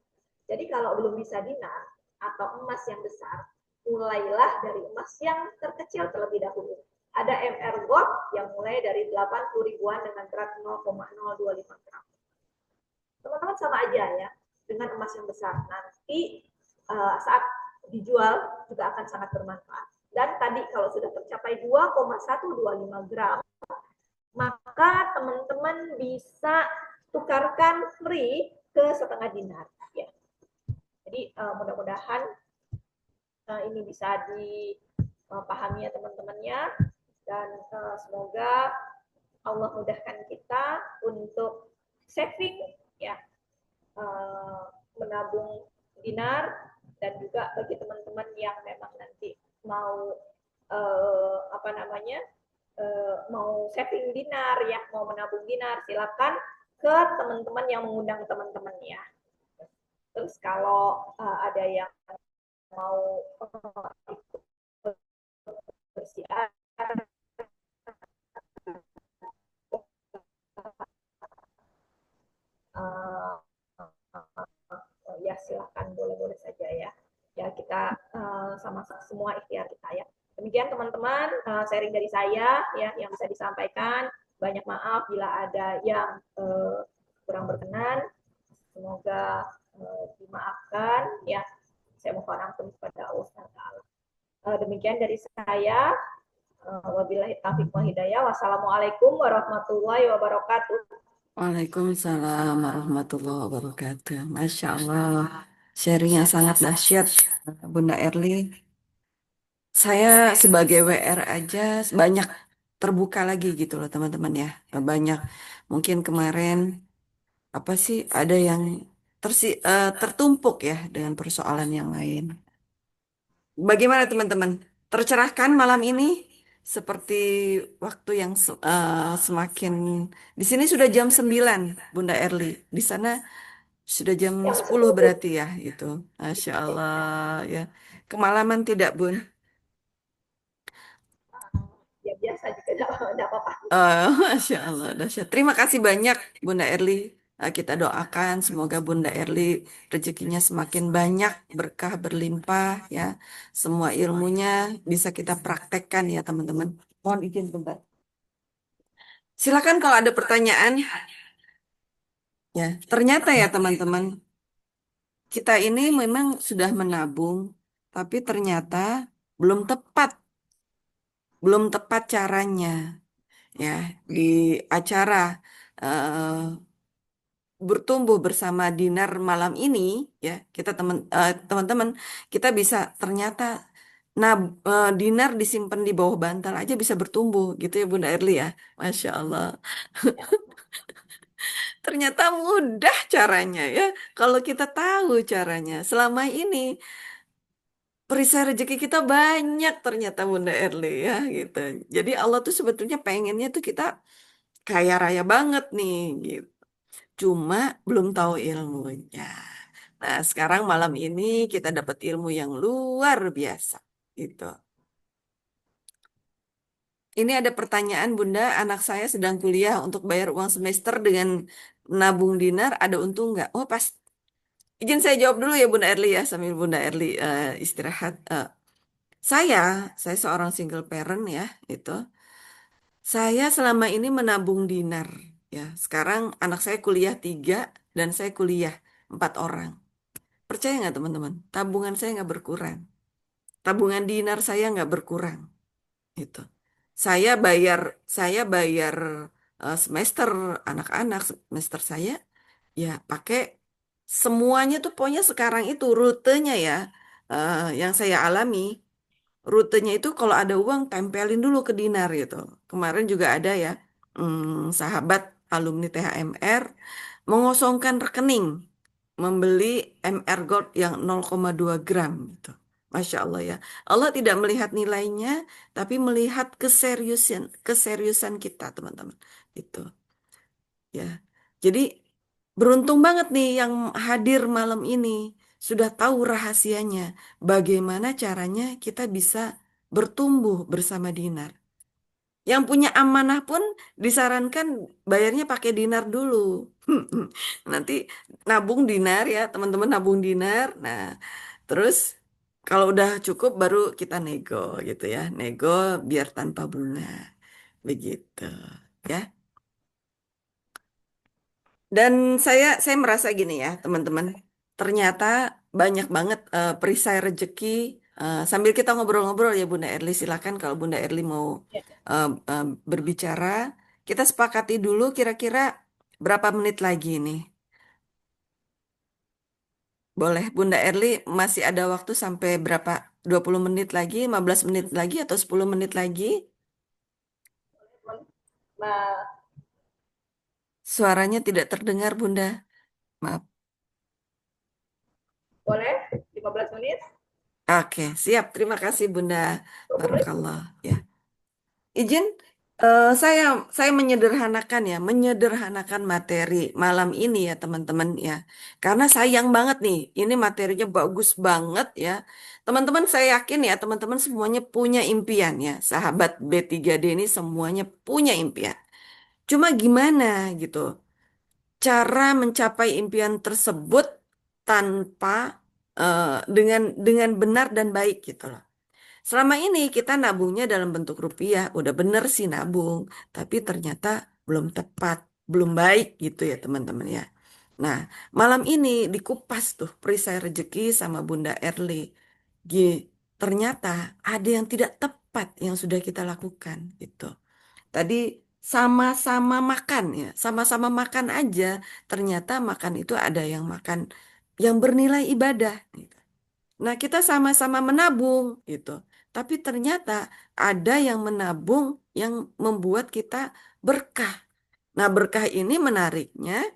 Jadi kalau belum bisa dinar atau emas yang besar, mulailah dari emas yang terkecil terlebih dahulu. Ada MR Gold yang mulai dari 80 ribuan dengan berat 0,025 gram. Teman-teman sama aja ya, dengan emas yang besar. Nanti saat dijual juga akan sangat bermanfaat. Dan tadi kalau sudah tercapai 2,125 gram, maka teman-teman bisa tukarkan free ke 1/2 dinar. Ya. Jadi mudah-mudahan ini bisa dipahami ya teman-temannya, dan semoga Allah mudahkan kita untuk saving ya, menabung dinar, dan juga bagi teman-teman yang memang nanti mau apa namanya, mau saving dinar ya, mau menabung dinar, silakan ke teman-teman yang mengundang teman-temannya. Terus kalau ada yang mau bersiar ya silakan, boleh-boleh saja ya. Ya kita sama semua ikhtiar kita ya. Demikian teman-teman sharing dari saya ya yang bisa disampaikan. Banyak maaf bila ada yang kurang berkenan. Semoga dimaafkan ya. Saya mohon ampun kepada Allah Taala. Demikian dari saya. Wabillahi taufiq wal hidayah. Wassalamualaikum warahmatullahi wabarakatuh. Waalaikumsalam warahmatullahi wabarakatuh. Masya Allah, sharingnya sangat dahsyat, Bunda Erli. Saya sebagai WR aja banyak terbuka lagi gitu loh teman-teman ya. Banyak, mungkin kemarin apa sih ada yang tertumpuk ya dengan persoalan yang lain. Bagaimana teman-teman? Tercerahkan malam ini? Seperti waktu yang semakin di sini sudah jam 9, Bunda Erli. Di sana sudah jam 10 berarti ya itu. Masya Allah ya. Kemalaman tidak, Bun? Ya biasa juga tidak apa-apa. Masya Allah, dahsyat. Terima kasih banyak Bunda Erli. Kita doakan semoga Bunda Erli rezekinya semakin banyak, berkah berlimpah ya. Semua ilmunya bisa kita praktekkan ya teman-teman. Mohon izin bentar. Silakan kalau ada pertanyaan. Ya, ternyata ya teman-teman, kita ini memang sudah menabung, tapi ternyata belum tepat, belum tepat caranya ya di acara bertumbuh bersama Dinar malam ini ya kita teman-teman kita bisa ternyata Dinar disimpan di bawah bantal aja bisa bertumbuh gitu ya Bunda Erli ya, Masya Allah. Ternyata mudah caranya ya kalau kita tahu caranya. Selama ini perisai rezeki kita banyak ternyata Bunda Erli ya gitu. Jadi Allah tuh sebetulnya pengennya tuh kita kaya raya banget nih gitu. cuma belum tahu ilmunya. Nah, sekarang malam ini kita dapat ilmu yang luar biasa. Gitu. Ini ada pertanyaan, Bunda. Anak saya sedang kuliah untuk bayar uang semester dengan nabung dinar. Ada untung nggak? Oh, pas. Izin saya jawab dulu ya, Bunda Erli ya, sambil Bunda Erli istirahat. Saya, saya seorang single parent ya, itu. Saya selama ini menabung dinar. Ya, sekarang anak saya kuliah 3 dan saya kuliah 4 orang. Percaya nggak teman-teman? Tabungan saya nggak berkurang. Tabungan dinar saya nggak berkurang. Itu. Saya bayar semester anak-anak semester saya ya pakai semuanya tuh pokoknya sekarang itu rutenya ya yang saya alami. Rutenya itu kalau ada uang tempelin dulu ke dinar gitu. Kemarin juga ada ya sahabat alumni THMR mengosongkan rekening membeli MR Gold yang 0,2 gram gitu. Masya Allah ya. Allah tidak melihat nilainya, tapi melihat keseriusan kita teman-teman. Itu ya. Jadi beruntung banget nih yang hadir malam ini sudah tahu rahasianya. Bagaimana caranya kita bisa bertumbuh bersama dinar. Yang punya amanah pun disarankan bayarnya pakai dinar dulu. Nanti nabung dinar ya, teman-teman nabung dinar. Nah, terus kalau udah cukup baru kita nego gitu ya. Nego biar tanpa bunga. Begitu ya. Dan saya merasa gini ya, teman-teman. Ternyata banyak banget perisai rezeki. Sambil kita ngobrol-ngobrol ya Bunda Erli, silakan kalau Bunda Erli mau Ya. eh, eh, berbicara. Kita sepakati dulu kira-kira berapa menit lagi nih. Boleh Bunda Erli masih ada waktu sampai berapa? 20 menit lagi, 15 menit lagi atau 10 menit lagi? Nah, Suaranya tidak terdengar Bunda. Maaf. boleh 15 menit? Oke, siap. Terima kasih Bunda. 20 menit? Barakallah ya. Izin, saya menyederhanakan ya, menyederhanakan materi malam ini ya teman-teman ya. Karena sayang banget nih, ini materinya bagus banget ya. Teman-teman saya yakin ya, teman-teman semuanya punya impian ya. Sahabat B3D ini semuanya punya impian. Cuma gimana gitu, cara mencapai impian tersebut tanpa dengan benar dan baik gitu loh. Selama ini kita nabungnya dalam bentuk rupiah, udah bener sih nabung, tapi ternyata belum tepat, belum baik gitu ya teman-teman ya. Nah, malam ini dikupas tuh perisai rezeki sama Bunda Erli. Ternyata ada yang tidak tepat yang sudah kita lakukan gitu. Tadi sama-sama makan ya, sama-sama makan aja, ternyata makan itu ada yang makan yang bernilai ibadah. Gitu. Nah, kita sama-sama menabung gitu. Tapi ternyata ada yang menabung yang membuat kita berkah. Nah, berkah ini menariknya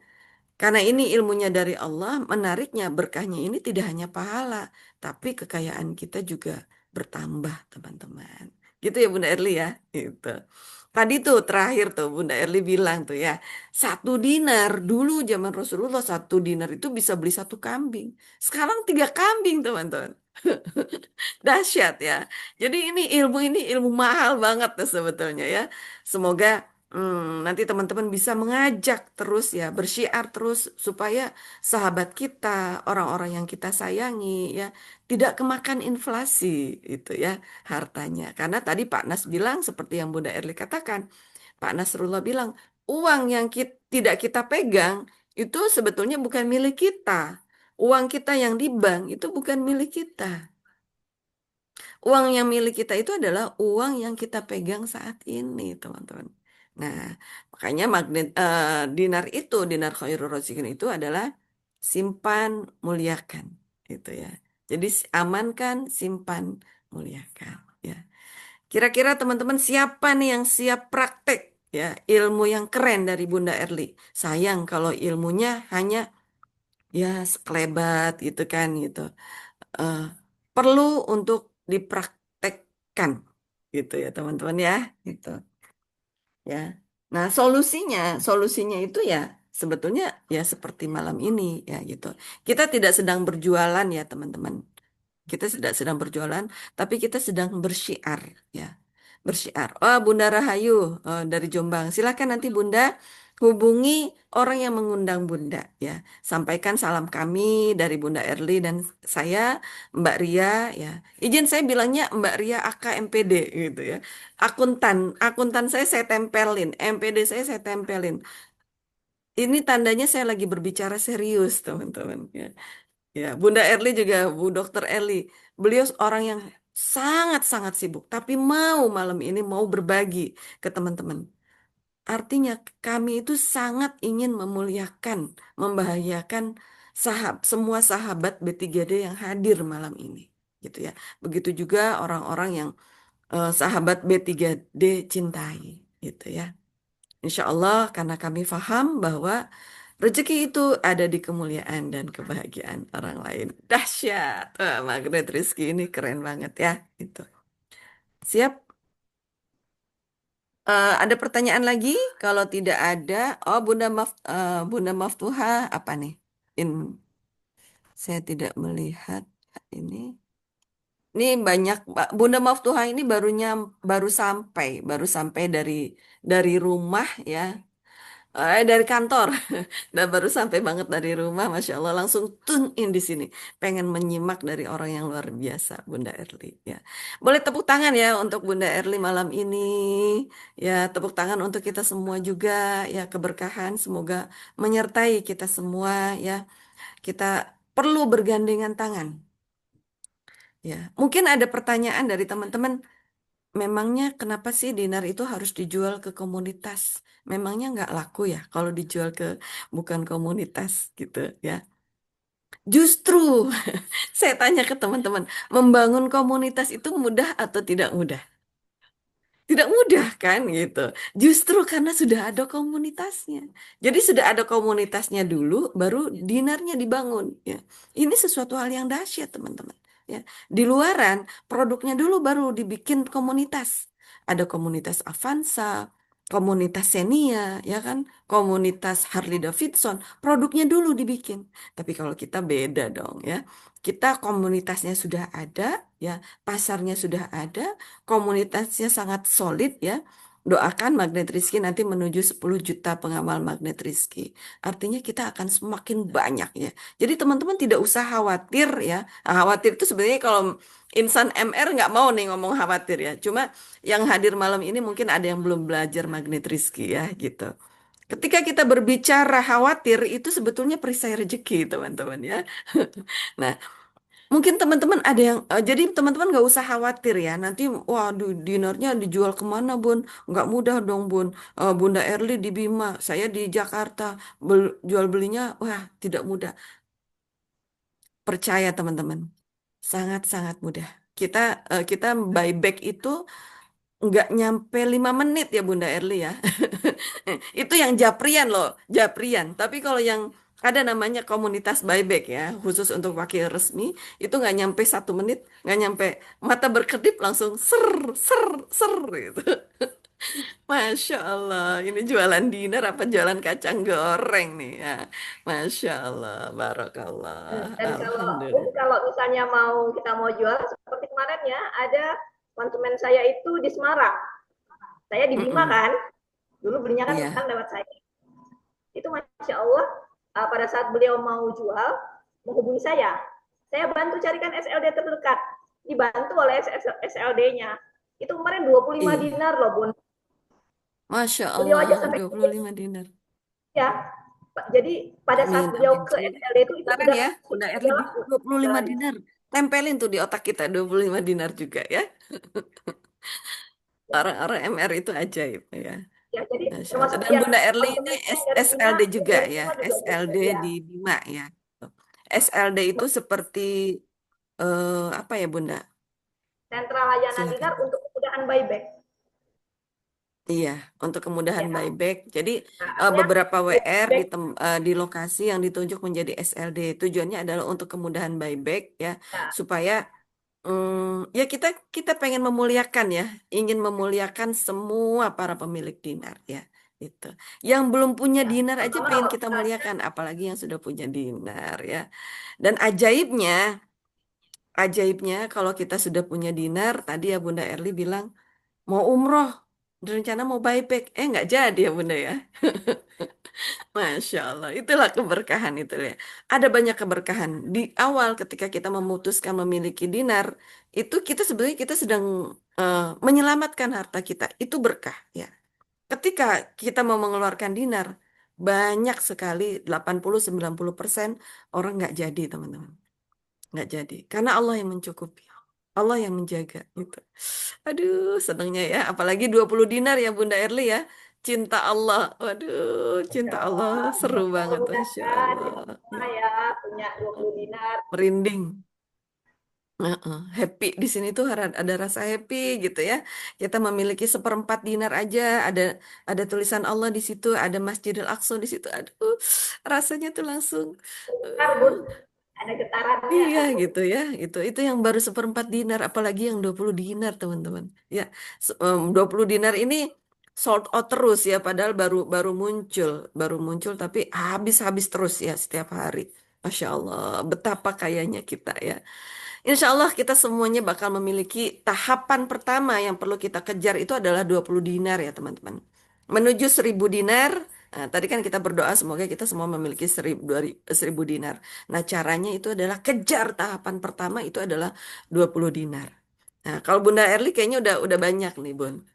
karena ini ilmunya dari Allah, menariknya berkahnya ini tidak hanya pahala, tapi kekayaan kita juga bertambah, teman-teman. Gitu ya Bunda Erli ya. Gitu. Tadi tuh terakhir tuh Bunda Erli bilang tuh ya, 1 dinar dulu zaman Rasulullah 1 dinar itu bisa beli 1 kambing. Sekarang 3 kambing teman-teman. Dahsyat ya. Jadi ini ilmu mahal banget tuh sebetulnya ya. Semoga nanti teman-teman bisa mengajak terus ya, bersyiar terus supaya sahabat kita, orang-orang yang kita sayangi ya, tidak kemakan inflasi itu ya hartanya. Karena tadi Pak Nas bilang seperti yang Bunda Erli katakan, Pak Nasrullah bilang, uang yang tidak kita pegang itu sebetulnya bukan milik kita. Uang kita yang di bank itu bukan milik kita. Uang yang milik kita itu adalah uang yang kita pegang saat ini, teman-teman. Nah, makanya dinar itu, dinar khairul razikin itu adalah simpan, muliakan, gitu ya. Jadi amankan, simpan, muliakan, ya. Kira-kira teman-teman siapa nih yang siap praktek ya ilmu yang keren dari Bunda Erli? Sayang kalau ilmunya hanya ya sekelebat gitu kan gitu. eh, Perlu untuk dipraktekkan gitu ya teman-teman ya gitu ya. Nah solusinya itu ya sebetulnya ya seperti malam ini ya gitu. Kita tidak sedang berjualan ya teman-teman. Kita tidak sedang berjualan, tapi kita sedang bersyiar ya. Bersyiar. Oh, Bunda Rahayu dari Jombang. Silakan nanti Bunda hubungi orang yang mengundang Bunda ya. Sampaikan salam kami dari Bunda Erli dan saya Mbak Ria ya. Izin saya bilangnya Mbak Ria AKMPD gitu ya. Akuntan saya tempelin, MPD saya tempelin. Ini tandanya saya lagi berbicara serius, teman-teman. Ya. Ya, Bunda Erli juga, Bu Dokter Erli, beliau orang yang sangat-sangat sibuk, tapi malam ini mau berbagi ke teman-teman. Artinya kami itu sangat ingin memuliakan, membahagiakan semua sahabat B3D yang hadir malam ini, gitu ya. Begitu juga orang-orang yang sahabat B3D cintai, gitu ya. Insya Allah karena kami paham bahwa rezeki itu ada di kemuliaan dan kebahagiaan orang lain. Dahsyat. Wah, magnet rezeki ini keren banget ya. Itu. Siap? Ada pertanyaan lagi? Kalau tidak ada, oh Bunda Maftuha apa nih? In, saya tidak melihat ini. Ini banyak Bunda Maftuha ini baru sampai dari rumah ya. Dari kantor dan baru sampai banget dari rumah, Masya Allah langsung tune in di sini, pengen menyimak dari orang yang luar biasa, Bunda Erli ya. Boleh tepuk tangan ya untuk Bunda Erli malam ini ya, tepuk tangan untuk kita semua juga ya, keberkahan semoga menyertai kita semua ya. Kita perlu bergandengan tangan ya. Mungkin ada pertanyaan dari teman-teman. Memangnya kenapa sih dinar itu harus dijual ke komunitas? Memangnya nggak laku ya kalau dijual ke bukan komunitas gitu ya? Justru saya tanya ke teman-teman, membangun komunitas itu mudah atau tidak mudah? Tidak mudah kan gitu. Justru karena sudah ada komunitasnya. Jadi sudah ada komunitasnya dulu, baru dinarnya dibangun. Ya. Ini sesuatu hal yang dahsyat teman-teman. Ya. Di luaran, produknya dulu baru dibikin komunitas. Ada komunitas Avanza, komunitas Xenia, ya kan, komunitas Harley Davidson. Produknya dulu dibikin. Tapi kalau kita beda dong ya. Kita komunitasnya sudah ada, ya, pasarnya sudah ada, komunitasnya sangat solid ya. Doakan Magnet Rizky nanti menuju 10 juta pengamal Magnet Rizky. Artinya kita akan semakin banyak ya. Jadi teman-teman tidak usah khawatir ya. Nah, khawatir itu sebenarnya kalau insan MR nggak mau nih ngomong khawatir ya. Cuma yang hadir malam ini mungkin ada yang belum belajar Magnet Rizky ya gitu. Ketika kita berbicara khawatir itu sebetulnya perisai rezeki teman-teman ya. Nah, mungkin teman-teman ada yang, jadi teman-teman nggak usah khawatir ya. Nanti, waduh, dinernya dijual kemana, Bun? Nggak mudah dong, Bun. Bunda Erli di Bima, saya di Jakarta. Jual belinya, wah, tidak mudah. Percaya teman-teman, sangat-sangat mudah. Kita buyback itu nggak nyampe 5 menit ya Bunda Erli ya. Itu yang Japrian loh, Japrian. Tapi kalau yang ada namanya komunitas buyback ya, khusus untuk wakil resmi, itu nggak nyampe 1 menit, nggak nyampe mata berkedip langsung ser ser ser gitu. Masya Allah, ini jualan dinner apa jualan kacang goreng nih ya. Masya Allah, Barakallah, Dan Alhamdulillah. kalau misalnya kita mau jual seperti kemarin ya, ada konsumen saya itu di Semarang. Saya di Bima Mm-mm. kan, dulu belinya kan Iya. lewat saya. Itu Masya Allah, pada saat beliau mau jual, menghubungi saya bantu carikan SLD terdekat. Dibantu oleh SLD-nya. Itu kemarin 25 Iya. dinar loh, Bun. Masya Beliau Allah, aja sampai 25 dinar. ya. Jadi pada Amin, saat beliau amin. ke SLD itu Sekarang sudah ya, Bunda Erli sudah 25 jalan. dinar. Tempelin tuh di otak kita 25 dinar juga ya. Orang-orang MR itu ajaib ya. Ya, jadi Masya Allah. termasuk Dan yang Bunda Erli ini konsumen yang dari Bima, SLD juga dari ya. Bima juga SLD ya. di Bima ya. SLD itu seperti apa ya Bunda? Sentra layanan Silakan. dinar untuk kemudahan buyback. Iya, untuk kemudahan Ya. buyback. Jadi Nah, artinya beberapa WR buyback di lokasi yang ditunjuk menjadi SLD. Tujuannya adalah untuk kemudahan buyback ya, ya, supaya ya kita pengen memuliakan ya, ingin memuliakan semua para pemilik dinar ya. Itu. Yang belum punya Ya, dinar aja terutama pengen kalau kita kita muliakan, apalagi yang sudah punya dinar ya. Dan ajaibnya kalau kita sudah punya dinar, tadi ya Bunda Erli bilang mau umroh, rencana mau buyback, nggak jadi ya Bunda ya. Masya Allah, itulah keberkahan itu ya. Ada banyak keberkahan. Di awal ketika kita memutuskan memiliki dinar, itu kita sebenarnya kita sedang menyelamatkan harta kita. Itu berkah ya. Ketika kita mau mengeluarkan dinar, banyak sekali 80-90% orang nggak jadi teman-teman. Nggak jadi. Karena Allah yang mencukupi. Allah yang menjaga gitu. Aduh, senangnya ya. Apalagi 20 dinar ya Bunda Erli ya. Cinta Allah. Waduh, Masya cinta Allah. Allah, Seru banget. Masya mudah-mudahan Allah. kita semua ya punya 20 dinar. Merinding. Heeh, happy di sini tuh ada rasa happy gitu ya. Kita memiliki seperempat dinar aja, ada tulisan Allah di situ, ada Masjidil Aqsa di situ. Aduh, rasanya tuh langsung Bentar, Bun, uh, ada getarannya. iya gitu ya. Itu yang baru seperempat dinar, apalagi yang 20 dinar, teman-teman. Ya, 20 dinar ini sold out terus ya, padahal baru muncul tapi habis-habis terus ya setiap hari. Masya Allah, betapa kayanya kita ya. Insya Allah kita semuanya bakal memiliki tahapan pertama yang perlu kita kejar itu adalah 20 dinar ya teman-teman. Menuju 1000 dinar, tadi kan kita berdoa semoga kita semua memiliki 1000 dinar. Nah caranya itu adalah kejar tahapan pertama itu adalah 20 dinar. Nah kalau Bunda Erli kayaknya udah banyak nih Bun,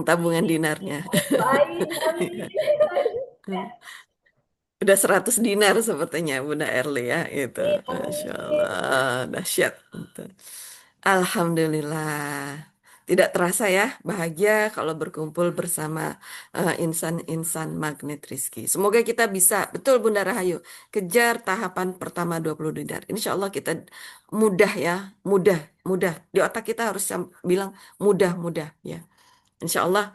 tabungan dinarnya. Doain, amin. Udah 100 dinar sepertinya Bunda Erli ya itu. Masya Amin. Allah, dahsyat. Gitu. Alhamdulillah. Tidak terasa ya, bahagia kalau berkumpul bersama insan-insan magnet Rizki. Semoga kita bisa, betul Bunda Rahayu, kejar tahapan pertama 20 dinar. Insya Allah kita mudah ya, mudah, mudah. Di otak kita harus bilang mudah-mudah ya. Insya Allah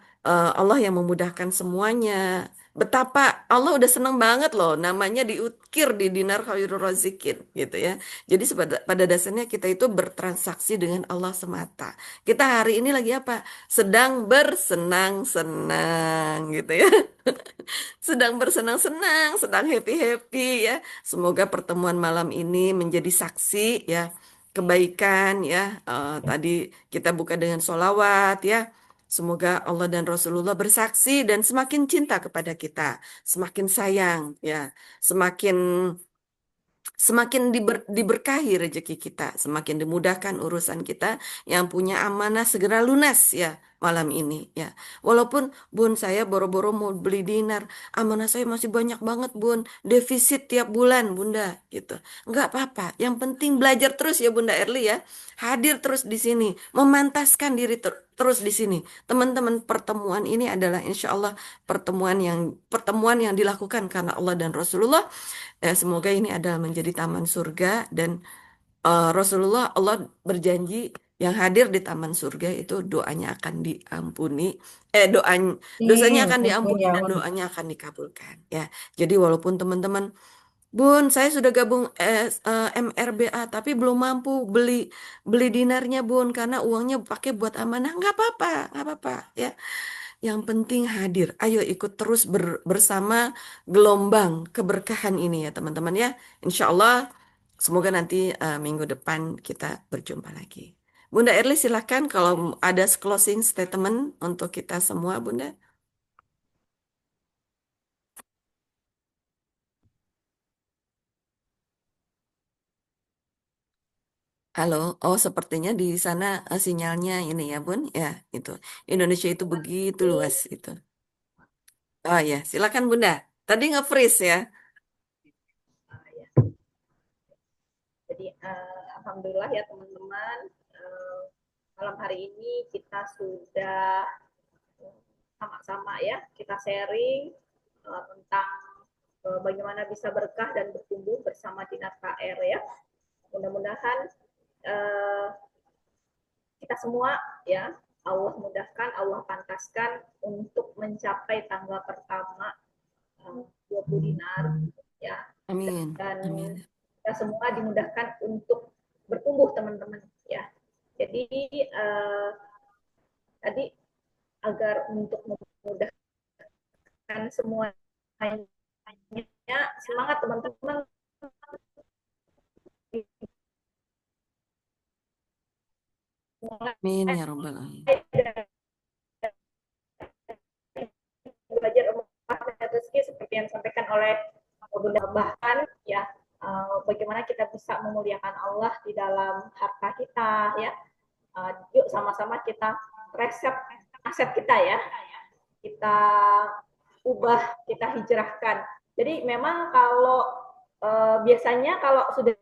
Allah yang memudahkan semuanya. Betapa Allah udah seneng banget loh, namanya diukir di Dinar Khairul Razikin gitu ya. Jadi pada dasarnya kita itu bertransaksi dengan Allah semata. Kita hari ini lagi apa? Sedang bersenang-senang gitu ya. Sedang bersenang-senang, sedang happy-happy ya. Semoga pertemuan malam ini menjadi saksi ya kebaikan ya. Tadi kita buka dengan sholawat ya. Semoga Allah dan Rasulullah bersaksi dan semakin cinta kepada kita, semakin sayang ya, semakin semakin diberkahi rezeki kita, semakin dimudahkan urusan kita, yang punya amanah segera lunas ya malam ini ya. Walaupun Bun saya boro-boro mau beli dinar, amanah saya masih banyak banget Bun, defisit tiap bulan Bunda gitu. Nggak apa-apa, yang penting belajar terus ya Bunda Erli ya. Hadir terus di sini, memantaskan diri terus di sini. Teman-teman, pertemuan ini adalah insya Allah pertemuan yang dilakukan karena Allah dan Rasulullah. Semoga ini adalah menjadi taman surga dan Rasulullah Allah berjanji yang hadir di taman surga itu doanya akan diampuni, dosanya Amin, akan amin diampuni ya dan Allah. doanya akan dikabulkan ya. Jadi walaupun teman-teman, Bun, saya sudah gabung MRBA tapi belum mampu beli beli dinarnya Bun karena uangnya pakai buat amanah. Nggak apa-apa ya. Yang penting hadir. Ayo ikut terus bersama gelombang keberkahan ini ya teman-teman ya. Insya Allah semoga nanti minggu depan kita berjumpa lagi. Bunda Erli silahkan kalau ada closing statement untuk kita semua Bunda. Halo, oh sepertinya di sana sinyalnya ini ya Bun, ya itu. Indonesia itu begitu luas itu. Oh ya, silakan Bunda. Tadi nge-freeze ya. Jadi alhamdulillah ya teman-teman, malam hari ini kita sudah sama-sama ya kita sharing tentang bagaimana bisa berkah dan bertumbuh bersama Dinar KR ya. Mudah-mudahan kita semua ya Allah mudahkan, Allah pantaskan untuk mencapai tanggal pertama 20 dinar ya, Amin. dan Amin. kita semua dimudahkan untuk bertumbuh teman-teman ya. Jadi tadi agar untuk memudahkan semuanya. Semangat teman-teman. Amin ya Rabbal Alamin. Belajar memanfaatkan rezeki seperti yang disampaikan oleh Bunda, bahkan ya bagaimana kita bisa memuliakan Allah di dalam harta kita ya. Yuk sama-sama kita resep aset kita ya, kita ubah, kita hijrahkan. Jadi memang kalau biasanya kalau sudah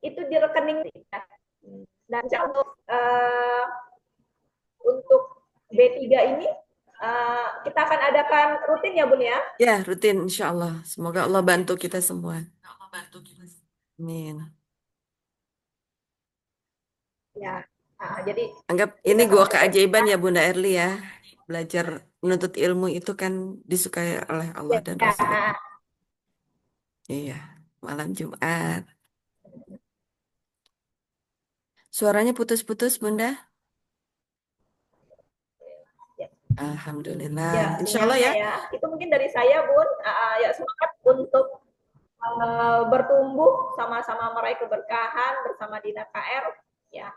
itu di rekening dan untuk B3 ini kita akan adakan rutin ya Bun ya. Ya, rutin insya Allah. Semoga Allah bantu kita semua. Amin. Ya, jadi Anggap ini gua keajaiban ya Bunda Erli ya. Belajar menuntut ilmu itu kan disukai oleh Allah dan Rasulullah. Iya, malam Jumat. Suaranya putus-putus Bunda. Alhamdulillah. ya, Insya Allah ya. Itu mungkin dari saya Bun. Ya semangat untuk bertumbuh sama-sama meraih keberkahan bersama Dina KR. Ya,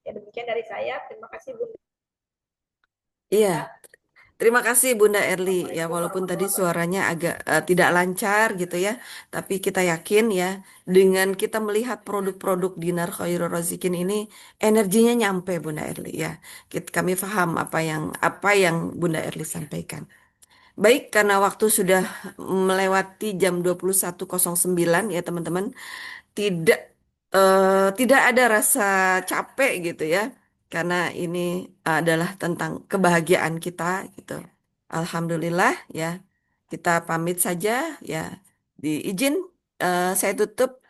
demikian dari saya. Terima kasih Bun. Iya. Terima kasih Bunda Erli ya, walaupun tadi suaranya agak tidak lancar gitu ya, tapi kita yakin ya dengan kita melihat produk-produk Dinar Khairul Razikin ini energinya nyampe Bunda Erli ya. Kami paham apa yang Bunda Erli sampaikan. Baik, karena waktu sudah melewati jam 21.09 ya teman-teman, tidak ada rasa capek gitu ya. Karena ini adalah tentang kebahagiaan kita gitu. Alhamdulillah ya. Kita pamit saja ya. Diizin saya tutup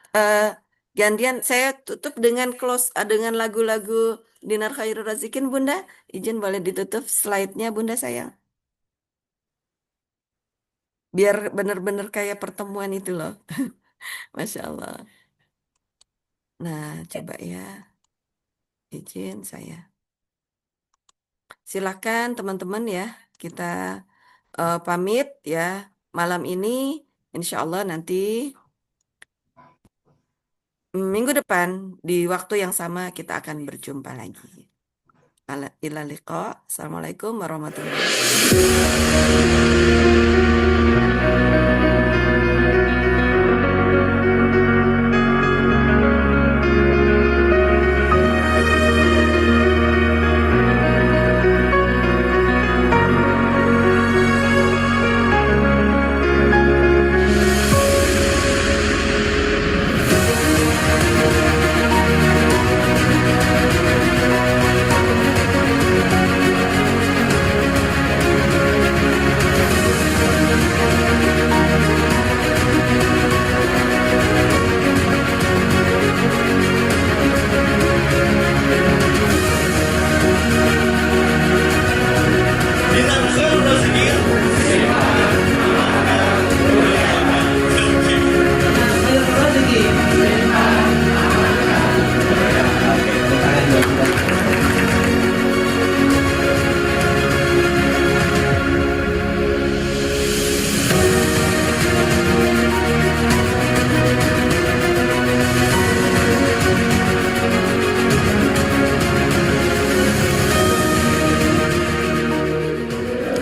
gantian saya tutup dengan dengan lagu-lagu Dinar Khairul Razikin Bunda. Izin boleh ditutup slide-nya Bunda sayang. Biar benar-benar kayak pertemuan itu loh. Masya Allah. Nah, coba ya. Izin saya. Silakan teman-teman ya, kita pamit ya malam ini. Insya Allah nanti minggu depan di waktu yang sama kita akan berjumpa lagi. Ila liqa. Assalamualaikum warahmatullahi wabarakatuh.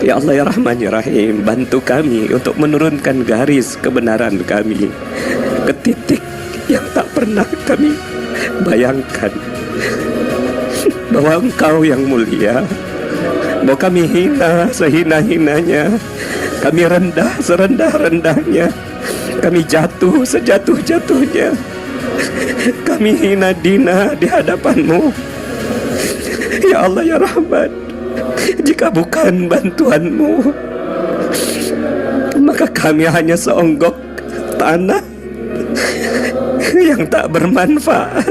Ya Allah ya Rahman ya Rahim, bantu kami untuk menurunkan garis kebenaran kami ke titik yang tak pernah kami bayangkan, bahwa Engkau yang mulia, bahwa kami hina sehina-hinanya, kami rendah serendah-rendahnya, kami jatuh sejatuh-jatuhnya, kami hina dina di hadapan-Mu. Ya Allah ya Rahman, jika bukan bantuan-Mu, maka kami hanya seonggok tanah yang tak bermanfaat.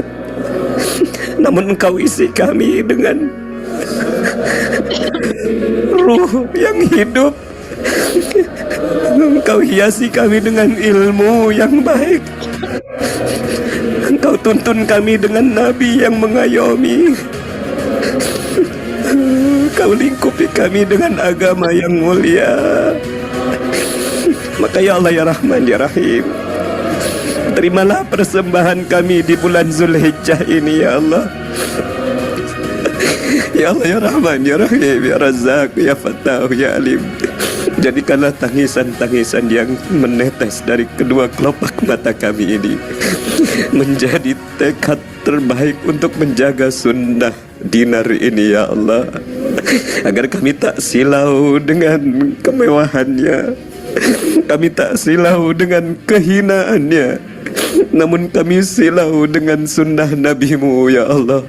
Namun Engkau isi kami dengan ruh yang hidup, Engkau hiasi kami dengan ilmu yang baik. Engkau tuntun kami dengan nabi yang mengayomi. Engkau lingkupi kami dengan agama yang mulia. Maka ya Allah ya Rahman ya Rahim, terimalah persembahan kami di bulan Zulhijjah ini ya Allah. Ya Allah ya Rahman ya Rahim ya Razzaq ya Fattah ya Alim, jadikanlah tangisan-tangisan yang menetes dari kedua kelopak mata kami ini menjadi tekad terbaik untuk menjaga sunnah dinar ini ya Allah, agar kami tak silau dengan kemewahannya, kami tak silau dengan kehinaannya, namun kami silau dengan sunnah nabimu ya Allah.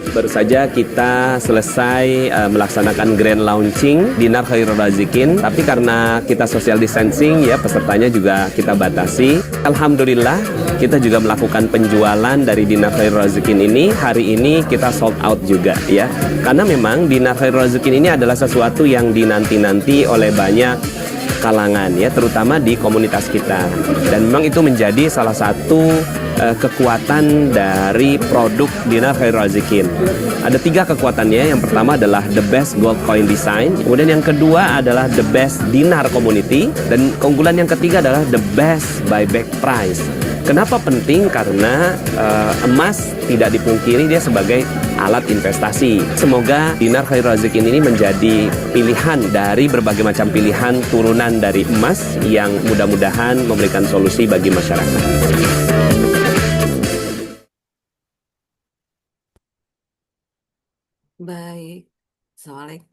Baru saja kita selesai melaksanakan grand launching Dinar Khairul Razikin, tapi karena kita social distancing ya, pesertanya juga kita batasi. Alhamdulillah kita juga melakukan penjualan dari Dinar Khairul Razikin ini. Hari ini kita sold out juga ya, karena memang Dinar Khairul Razikin ini adalah sesuatu yang dinanti-nanti oleh banyak kalangan ya, terutama di komunitas kita, dan memang itu menjadi salah satu kekuatan dari produk Dinar Khairul Razikin. Ada 3 kekuatannya. Yang pertama adalah the best gold coin design, kemudian yang kedua adalah the best dinar community, dan keunggulan yang ketiga adalah the best buyback price. Kenapa penting? Karena emas tidak dipungkiri dia sebagai alat investasi. Semoga Dinar Khairul Razikin ini menjadi pilihan dari berbagai macam pilihan turunan dari emas yang mudah-mudahan memberikan solusi bagi masyarakat. Baik. Assalamualaikum.